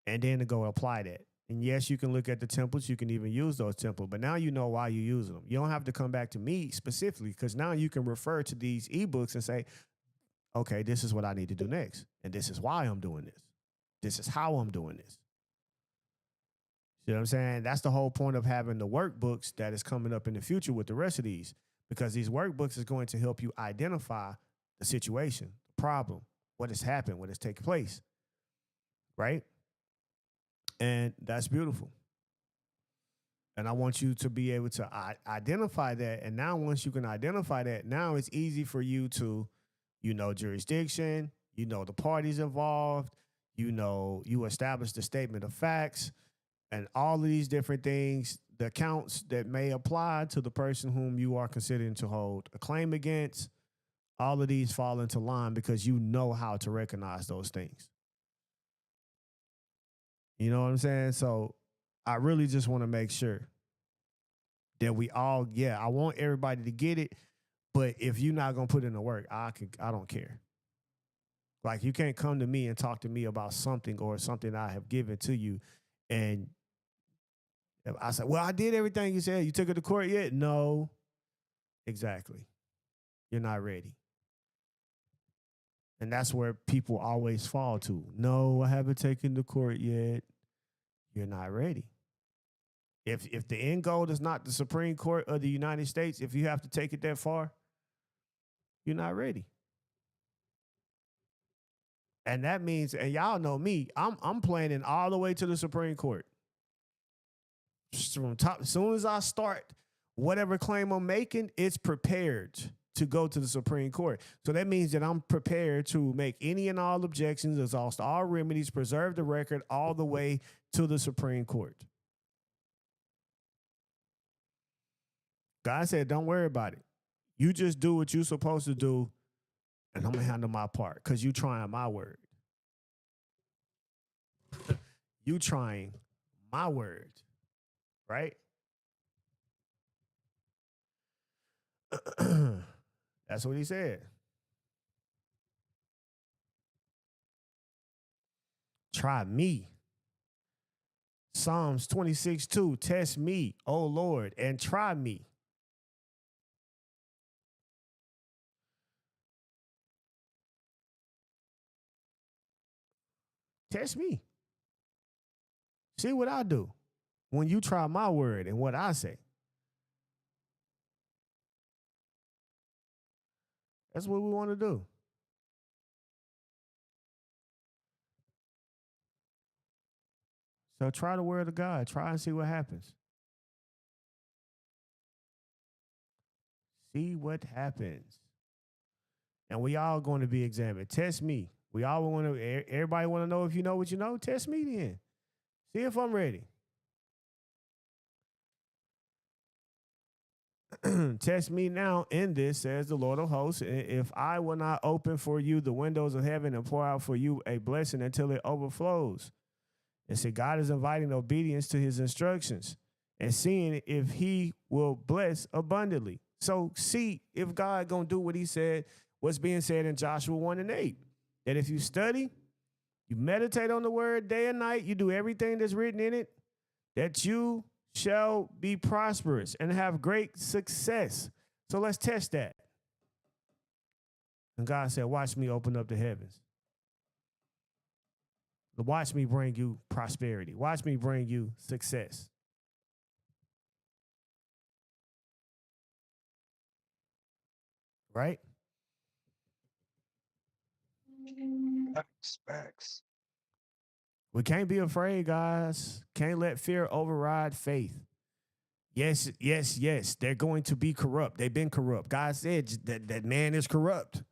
and then to go apply that. And yes, you can look at the templates. You can even use those templates. But now you know why you're using them. You don't have to come back to me specifically because now you can refer to these ebooks and say, okay, this is what I need to do next. And this is why I'm doing this. This is how I'm doing this. You know what I'm saying? That's the whole point of having the workbooks that is coming up in the future with the rest of these, because these workbooks is going to help you identify the situation, the problem, what has happened, what has taken place, right? And that's beautiful. And I want you to be able to identify that. And now once you can identify that, now it's easy for you to, jurisdiction, the parties involved, you establish the statement of facts, and all of these different things, the accounts that may apply to the person whom you are considering to hold a claim against, all of these fall into line because you know how to recognize those things. You know what I'm saying? So I really just want to make sure that we all, I want everybody to get it, but if you're not going to put in the work, I don't care. Like, you can't come to me and talk to me about something or something I have given to you, and I said, well, I did everything you said. You took it to court yet? No. Exactly. You're not ready. And that's where people always fall to. No, I haven't taken the court yet. You're not ready. If the end goal is not the Supreme Court of the United States, if you have to take it that far, you're not ready. And that means, and y'all know me, I'm planning all the way to the Supreme Court. From top, as soon as I start whatever claim I'm making, it's prepared to go to the Supreme Court. So that means that I'm prepared to make any and all objections, exhaust all remedies, preserve the record all the way to the Supreme Court. God said, don't worry about it. You just do what you're supposed to do, and I'm going to handle my part because you trying my word. You trying my word, right? That's what he said. Try me. Psalms 26:2. Test me, O Lord, and try me. Test me. See what I do when you try my word and what I say. That's what we want to do. So try the word of God. Try and see what happens. See what happens. And we all going to be examined. Test me. We all want to, everybody want to know if you know what you know. Test me then. See if I'm ready. Test me now in this, says the Lord of hosts, if I will not open for you the windows of heaven and pour out for you a blessing until it overflows. And see, God is inviting obedience to his instructions and seeing if he will bless abundantly. So see if God going to do what he said, what's being said in Joshua 1:8. That if you study, you meditate on the word day and night, you do everything that's written in it, that you shall be prosperous and have great success. So let's test that. And God said, watch me open up the heavens. Watch me bring you prosperity. Watch me bring you success. Right? Facts. We can't be afraid, guys. Can't let fear override faith. Yes, yes, yes. They're going to be corrupt. They've been corrupt. God said that man is corrupt.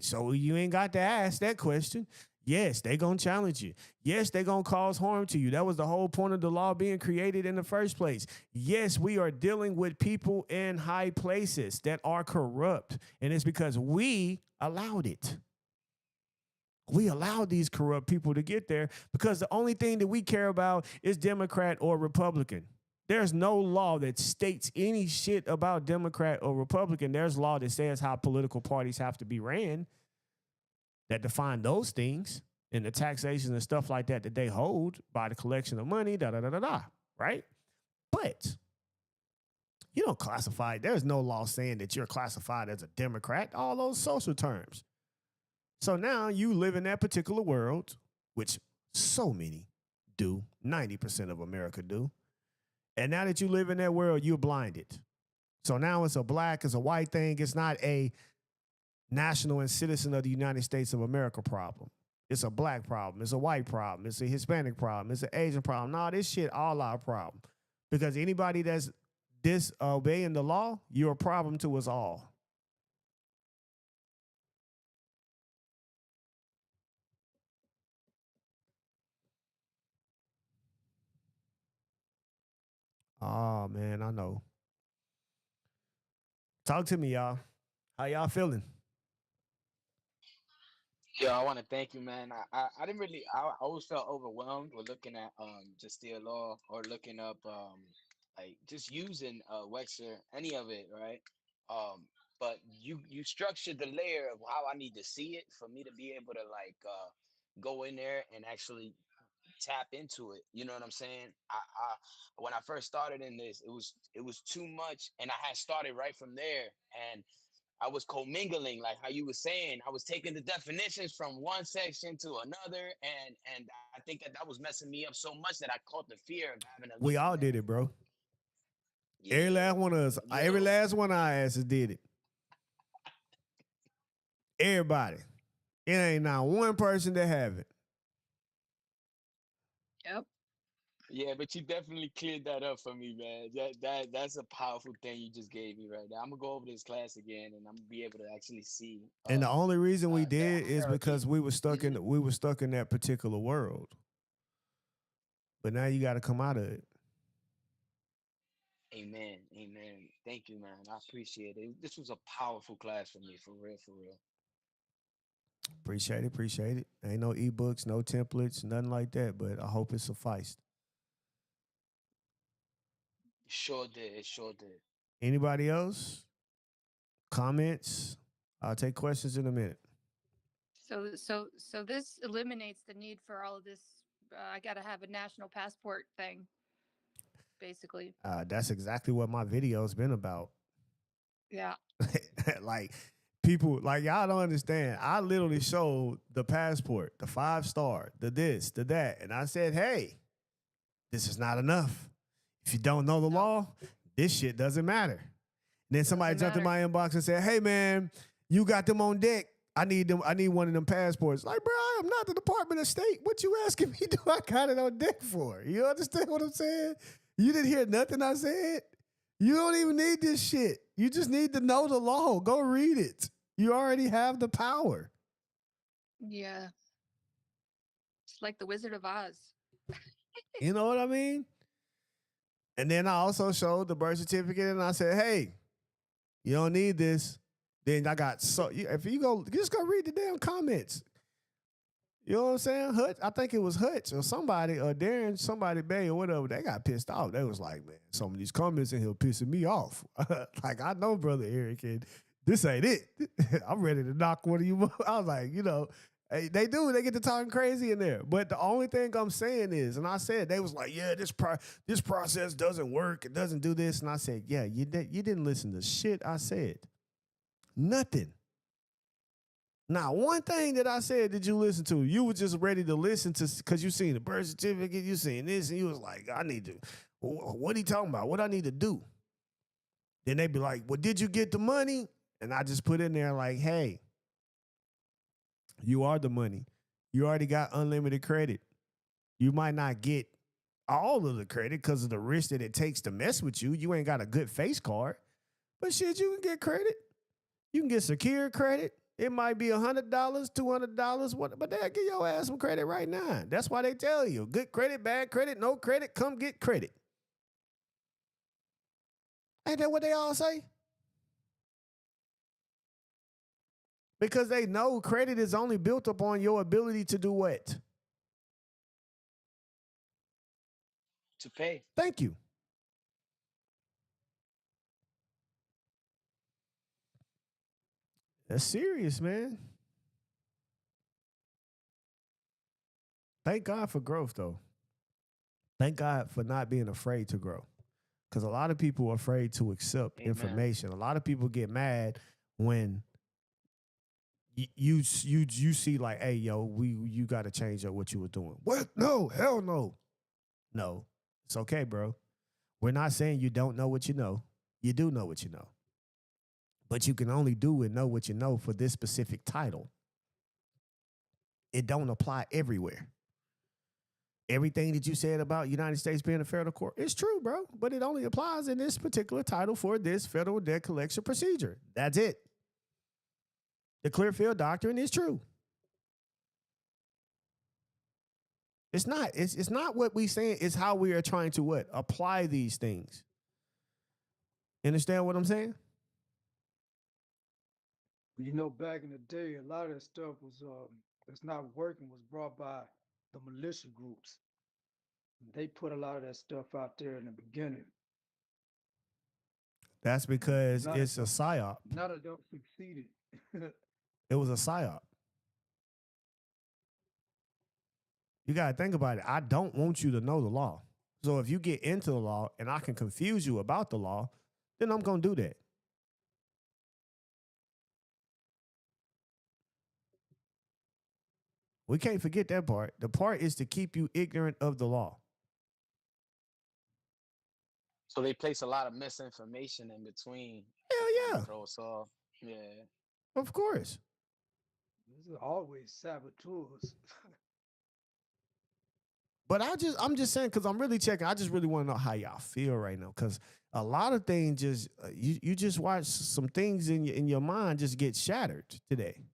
So you ain't got to ask that question. Yes, they're going to challenge you. Yes, they're going to cause harm to you. That was the whole point of the law being created in the first place. Yes, we are dealing with people in high places that are corrupt. And it's because we allowed it. We allowed these corrupt people to get there because the only thing that we care about is Democrat or Republican. There's no law that states any shit about Democrat or Republican. There's law that says how political parties have to be ran that define those things and the taxation and stuff like that that they hold by the collection of money, right? But you don't classify. There's no law saying that you're classified as a Democrat. All those social terms. So now you live in that particular world, which so many do, 90% of America do. And now that you live in that world, you're blinded. So now it's a black, it's a white thing. It's not a national and citizen of the United States of America problem. It's a black problem. It's a white problem. It's a Hispanic problem. It's an Asian problem. No, this shit all our problem. Because anybody that's disobeying the law, you're a problem to us all. Oh, man, I know. Talk to me, y'all. How y'all feeling? Yeah, I want to thank you, man. I didn't really. I always felt overwhelmed with looking at just the law or looking up like just using Wexer, any of it, right? But you structured the layer of how I need to see it for me to be able to like go in there and actually tap into it. You know what I'm saying? I when I first started in this, it was too much, and I had started right from there, and I was commingling, like how you were saying. I was taking the definitions from one section to another, and I think that was messing me up so much that I caught the fear of having to We look in all there. did it, bro. Every Yeah, last one of us, every yo, last one of our asses did it. Everybody. It ain't not one person that haven't. Yep. yeah, but you definitely cleared that up for me, man. That's a powerful thing you just gave me right now. I'm gonna go over this class again, and I'm gonna be able to actually see And the only reason we the did is hierarchy. because we were stuck Mhm. in that particular world. But now you got to come out of it. Amen. Amen. Thank you, man. I appreciate it. This was a powerful class for me, for real, for real. Appreciate it, appreciate it. Ain't no ebooks, no templates, nothing like that. But I hope it sufficed. Sure did. It sure did. Anybody else? Comments? I'll take questions in a minute. So this eliminates the need for all of this. I got to have a national passport thing, basically. That's exactly what my video's been about. Yeah. Like people, like y'all don't understand. I literally showed the passport, the 5-star, the this, the that, and I said, "Hey, this is not enough. If you don't know the No, law, this shit doesn't matter." And then somebody doesn't jumped in matter. my inbox and said, "Hey man, you got them on deck. I need them. I need one of them passports." Like, bro, I am not the Department of State. What you asking me? Do I got it on deck for? You understand what I'm saying? You didn't hear nothing I said. You don't even need this shit. You just need to know the law. Go read it. You already have the power. Yeah. It's like the Wizard of Oz. You know what I mean? And then I also showed the birth certificate and I said, "Hey, you don't need this." Then I got if you go, just go read the damn comments. You know what I'm saying? Hutch, I think it was Hutch or somebody, or Darren, somebody, Bay or whatever. They got pissed off. They was like, "Man, some of these comments in here pissing me off." Like, I know, brother Eric, and this ain't it. I'm ready to knock one of you. I was like, hey, they do. They get to talking crazy in there. But the only thing I'm saying is, and I said, they was like, "Yeah, this process doesn't work. It doesn't do this." And I said, "Yeah, you didn't listen to shit I said. Nothing. Now, one thing that I said, did you listen to? You were just ready to listen to because you seen the birth certificate, you seen this, and you was like, I need to, what are you talking about? What I need to do?" Then they be like, "Well, did you get the money?" And I just put in there like, "Hey, you are the money. You already got unlimited credit. You might not get all of the credit because of the risk that it takes to mess with you. You ain't got a good face card. But shit, you can get credit. You can get secure credit. It might be $100, $200, but they'll give your ass some credit right now. That's why they tell you, good credit, bad credit, no credit, come get credit." Ain't that what they all say? Because they know credit is only built upon your ability to do what? To pay. Thank you. That's serious, man. Thank God for growth, though. Thank God for not being afraid to grow. Because a lot of people are afraid to accept Amen. information. A lot of people get mad when you see like, "Hey, yo, you got to change up what you were doing." What? No, hell no. No, it's okay, bro. We're not saying you don't know what you know. You do know what you know. But you can only do and know what you know for this specific title. It don't apply everywhere. Everything that you said about United States being a federal court is true, bro. But it only applies in this particular title for this federal debt collection procedure. That's it. The Clearfield Doctrine is true. It's not. It's not what we saying. It's how we are trying to what? Apply these things. Understand what I'm saying? You know, back in the day, a lot of that stuff was that's not working was brought by the militia groups. They put a lot of that stuff out there in the beginning. That's because None of, it's a psyop. none of them succeeded. It was a psyop. You got to think about it. I don't want you to know the law. So if you get into the law and I can confuse you about the law, then I'm going to do that. We can't forget that part. The part is to keep you ignorant of the law. So they place a lot of misinformation in between to Hell kind of yeah, throw us off. Yeah. of course. This is always saboteurs. But I'm just saying because I'm really checking. I just really want to know how y'all feel right now because a lot of things just you just watch some things in your mind just get shattered today.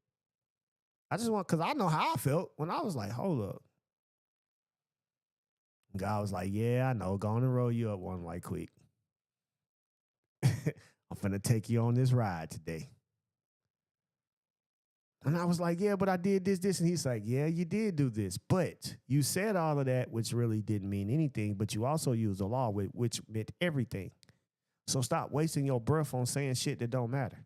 I just want because I know how I felt when I was like, hold up. God was like, yeah, I know. Go on and roll you up one right quick. I'm finna take you on this ride today. And I was like, yeah, but I did this. And he's like, yeah, you did do this. But you said all of that, which really didn't mean anything. But you also used the law, which meant everything. So stop wasting your breath on saying shit that don't matter.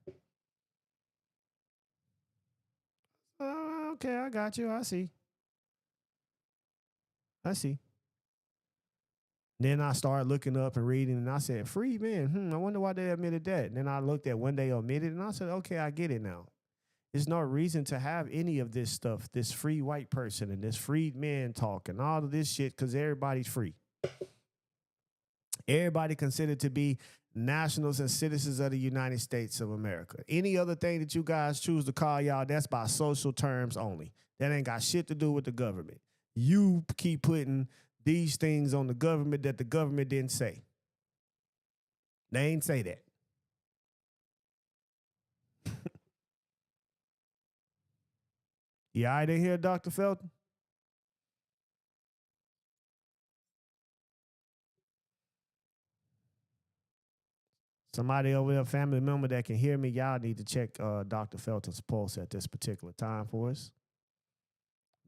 Okay, I got you. I see. I see. Then I started looking up and reading, and I said, free man. I wonder why they admitted that. And then I looked at when they omitted, and I said, okay, I get it now. There's no reason to have any of this stuff, this free white person and this freed man talk and all of this shit, because everybody's free. Everybody considered to be nationals and citizens of the United States of America. Any other thing that you guys choose to call y'all, that's by social terms only. That ain't got shit to do with the government. You keep putting these things on the government that the government didn't say. They ain't say that. You all right in here, Dr. Felton? Somebody over there, family member that can hear me, y'all need to check Dr. Felton's pulse at this particular time for us.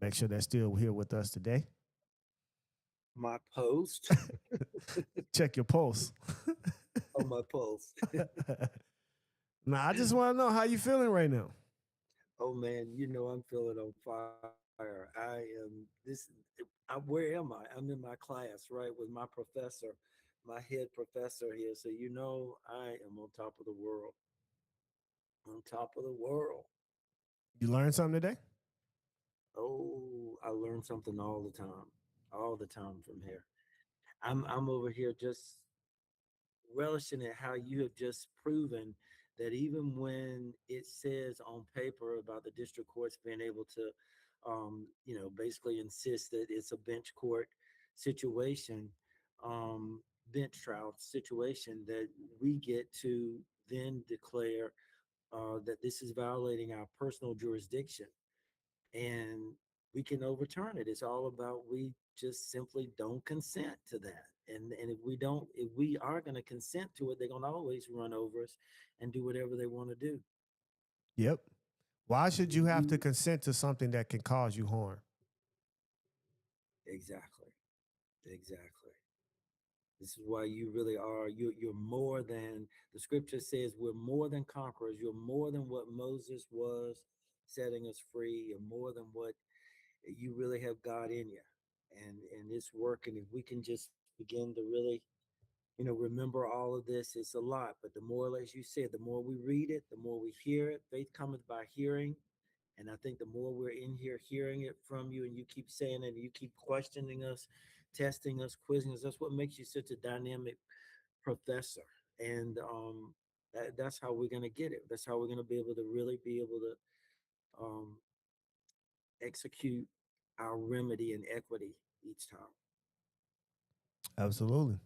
Make sure they're still here with us today. My post. Check your pulse. On my pulse. Now, I just want to know how you feeling right now. Oh man, you know I'm feeling on fire. I am this. Where am I? I'm in my class, right, with my professor, my head professor here. So you know I am on top of the world. On top of the world. You learned something today? Oh, I learn something all the time from here. I'm over here just relishing at how you have just proven that even when it says on paper about the district courts being able to, basically insist that it's a bench court situation, bench trial situation, that we get to then declare that this is violating our personal jurisdiction and we can overturn it. It's all about we just simply don't consent to that. And if we are going to consent to it, they're going to always run over us and do whatever they want to do. Yep. Why should you have to You consent to something that can cause you harm? exactly, exactly. This is why you really are. You're more than the scripture says. We're more than conquerors. You're more than what Moses was, setting us free. You're more than what you really have God in you, and it's working. If we can just begin to really, remember all of this, it's a lot. But the more, as you said, the more we read it, the more we hear it. Faith cometh by hearing, and I think the more we're in here hearing it from you, and you keep saying it, and you keep questioning us, testing us, quizzing us. That's what makes you such a dynamic professor, and that's how we're going to get it. That's how we're going to be able to really be able to um, execute our remedy and equity each time. Absolutely.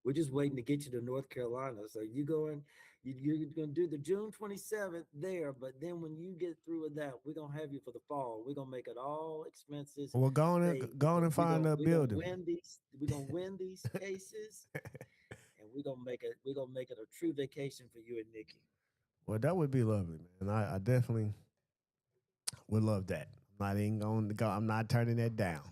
We're just waiting to get you to North Carolina. So you're going to do the June 27th there, but then when you get through with that, we're going to have you for the fall. We're going to make it all expenses Well, paid. go on and find a We're going to building. we're going to win these cases, and we're going to make it a true vacation for you and Nikki. Well, that would be lovely, man. I definitely would love that. I'm not even going to go. I'm not turning that down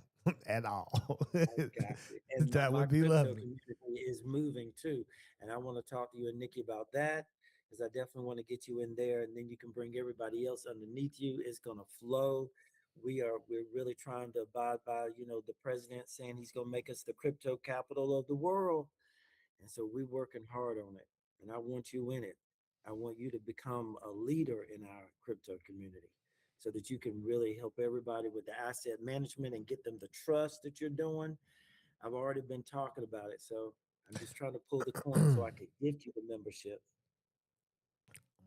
at all. I got you. And That my would be crypto lovely. community is moving too. And I want to talk to you and Nikki about that because I definitely want to get you in there and then you can bring everybody else underneath you. It's going to flow. We're really trying to abide by, the president saying he's going to make us the crypto capital of the world. And so we're working hard on it. And I want you in it. I want you to become a leader in our crypto community. so that you can really help everybody with the asset management and get them the trust that you're doing. I've already been talking about it, so I'm just trying to pull the coin so I could gift you the membership.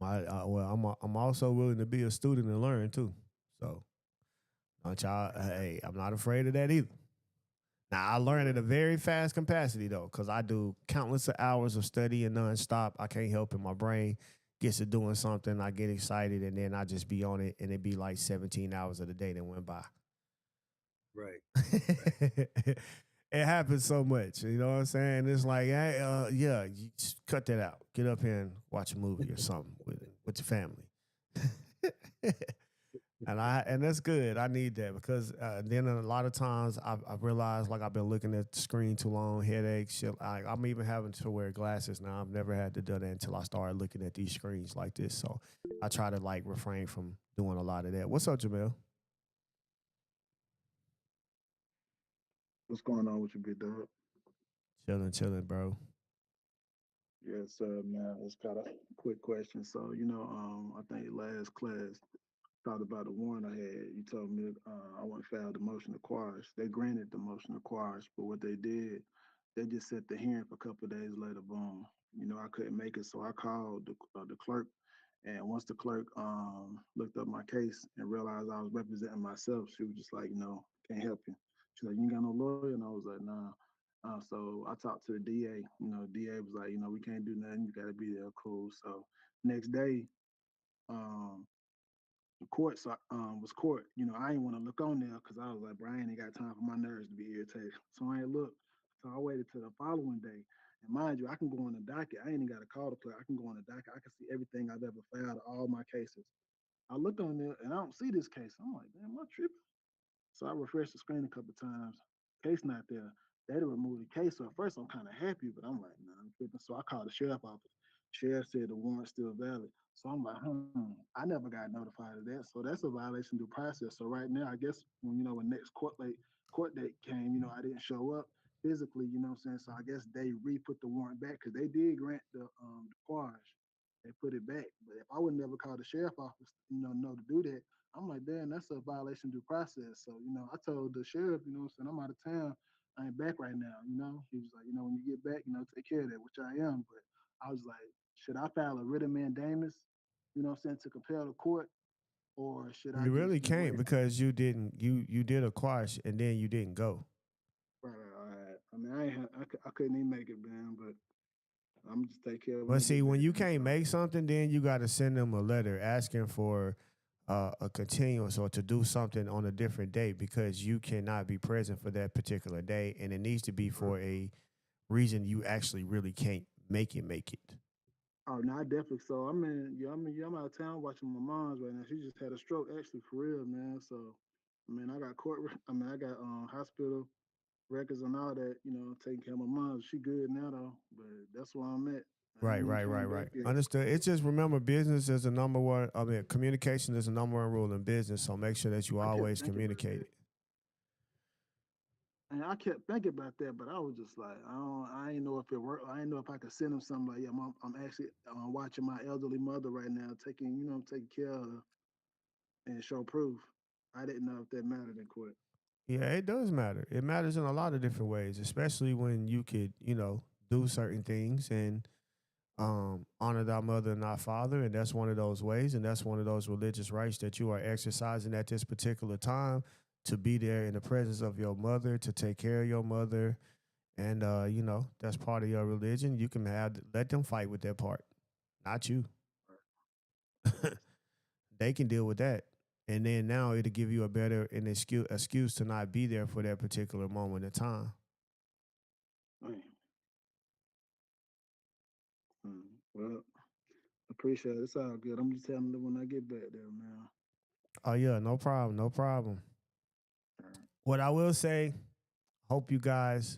I'm also willing to be a student and learn too. So, don't y'all, Exactly. hey, I'm not afraid of that either. Now, I learn at a Right. very fast capacity though, because I do countless of hours of studying nonstop. I can't help it. My brain gets to doing something. I get excited, and then I just be on it, and it be like 17 hours of the day that went by. Right. Right. It happens so much. You know what I'm saying? It's like, hey, yeah, you just cut that out. Get up here and watch a movie or something with your family. And that's good. I need that because then a lot of times I've realized like I've been looking at the screen too long, headaches, shit. I'm even having to wear glasses now. I've never had to do that until I started looking at these screens like this. So I try to like refrain from doing a lot of that. What's up, Jamel? What's going on with you, big dog? Chilling, chilling, bro. Yes, man. It's kind of a quick question. So, I think last class thought about the warrant I had. You told me I want to file the motion to quash. They granted the motion to quash, but what they did, they just set the hearing for a couple of days later. Boom. I couldn't make it, so I called the clerk. And once the clerk looked up my case and realized I was representing myself, she was just like, can't help you. She's like, you ain't got no lawyer, and I was like, nah. So I talked to the DA. DA was like, we can't do nothing. You got to be there. Cool. So next day, um, the court was court. I didn't want to look on there because I was like, Brian ain't got time for my nerves to be irritated. So I ain't look. So I waited till the following day. And mind you, I can go on the docket. I ain't even got to call the clerk. I can go on the docket. I can see everything I've ever filed, all my cases. I look on there and I don't see this case. I'm like, damn, am I tripping? So I refreshed the screen a couple of times. Case not there. They had to remove the case. So at first I'm kind of happy, but I'm like, nah, I'm tripping. So I called the sheriff office. Sheriff said the warrant's still valid. So I'm like, I never got notified of that. So that's a violation of due process. So right now, I guess when next court date came, I didn't show up physically, you know what I'm saying? So I guess they re-put the warrant back because they did grant the quash. They put it back. But if I would never call the sheriff office, know to do that, I'm like, damn, that's a violation of due process. So, I told the sheriff, what I'm saying, I'm out of town. I ain't back right now. He was like, when you get back, take care of that, which I am. But I was like, should I file a writ of mandamus, what I'm saying, to compel the court, or should I You really just, can't wait? because you did a quash and then you didn't go. Right. I mean, I couldn't even make it, man, but I'm just take care of it when But I see, get when back you then. can't So, make something, then you got to send them a letter asking for a continuance or to do something on a different date because you cannot be present for that particular day, and it needs to be right. for a reason you actually really can't make it. Make it. Oh, no, I definitely. So I'm out of town watching my mom's right now. She just had a stroke, actually, for real, man. So, I got I got hospital records and all that, taking care of my mom. She good now though, but that's where I'm at. I Right, ain't even right, right, came back right. yet. Understood. It's just remember business is the number one. I mean, communication is the number one rule in business. So make sure that you I kept always thinking about communicate that. it. And I kept thinking about that, but I was just like, I ain't know if it worked. I ain't know if I could send him something like, yeah, mom, I'm actually watching my elderly mother right now, taking care of her and show proof. I didn't know if that mattered in court. Yeah, it does matter. It matters in a lot of different ways, especially when you could, do certain things and honor thy mother and thy father, and that's one of those ways, and that's one of those religious rights that you are exercising at this particular time to be there in the presence of your mother, to take care of your mother, and that's part of your religion. You can let them fight with that part, not you. They can deal with that. And then now it'll give you a better an excuse to not be there for that particular moment in time. Man, well, appreciate it. It's all good. I'm just telling them when I get back there, man. Oh yeah, no problem, no problem. All right. What I will say, hope you guys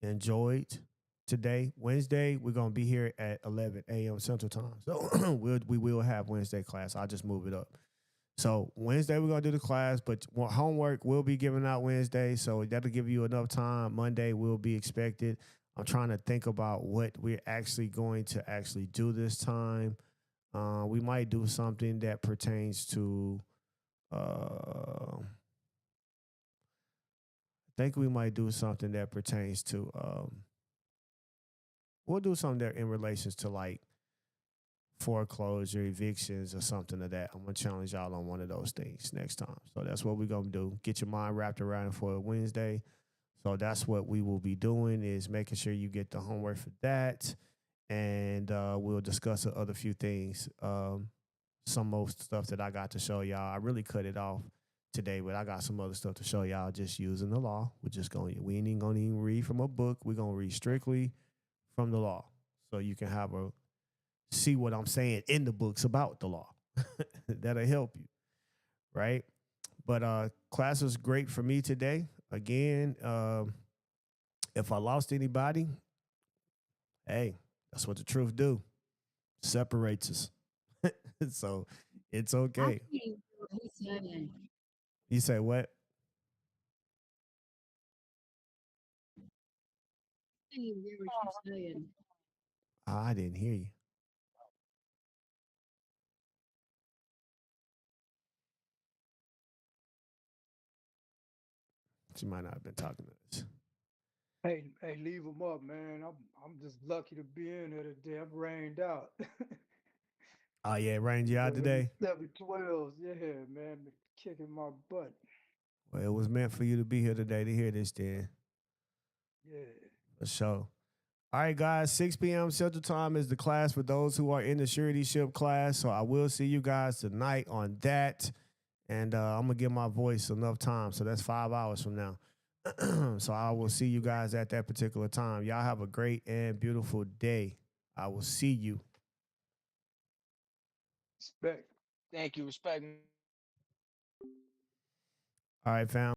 enjoyed today. Wednesday, we're gonna be here at 11 a.m. Central Time. So we will have Wednesday class. I'll just move it up. So Wednesday we're gonna do the class, but homework will be given out Wednesday, so that'll give you enough time. Monday will be expected. I'm trying to think about what we're actually going to actually do this time. We might do something that pertains to think we might do something that pertains to we'll do something that in relations to like foreclosure, evictions, or something of that. I'm gonna challenge y'all on one of those things next time. So that's what we're gonna do. Get your mind wrapped around it for a Wednesday. So that's what we will be doing is making sure you get the homework for that, and we'll discuss the other few things. Some most stuff that I got to show y'all. I really cut it off today, but I got some other stuff to show y'all just using the law. We ain't even gonna even read from a book. We're gonna read strictly from the law. So you can have a see what I'm saying in the books about the law. That'll help you, right? But class was great for me today. Again, if I lost anybody, hey, that's what the truth do. Separates us. So it's I okay. can't hear what he's saying. You say what? I can't even hear what you're saying. I didn't hear you. She might not have been talking to us. Hey, leave them up, man. I'm just lucky to be in here today. I'm rained out. Oh yeah, rained you out Them today. 712s, yeah, man, kicking my butt. Well, it was meant for you to be here today to hear this, then. Yeah. For sure. All right, guys, 6 p.m. Central Time is the class for those who are in the suretyship class. So I will see you guys tonight on that. And I'm going to give my voice enough time. So that's 5 hours from now. So I will see you guys at that particular time. Y'all have a great and beautiful day. I will see you. Respect. Thank you. Respect. All right, fam.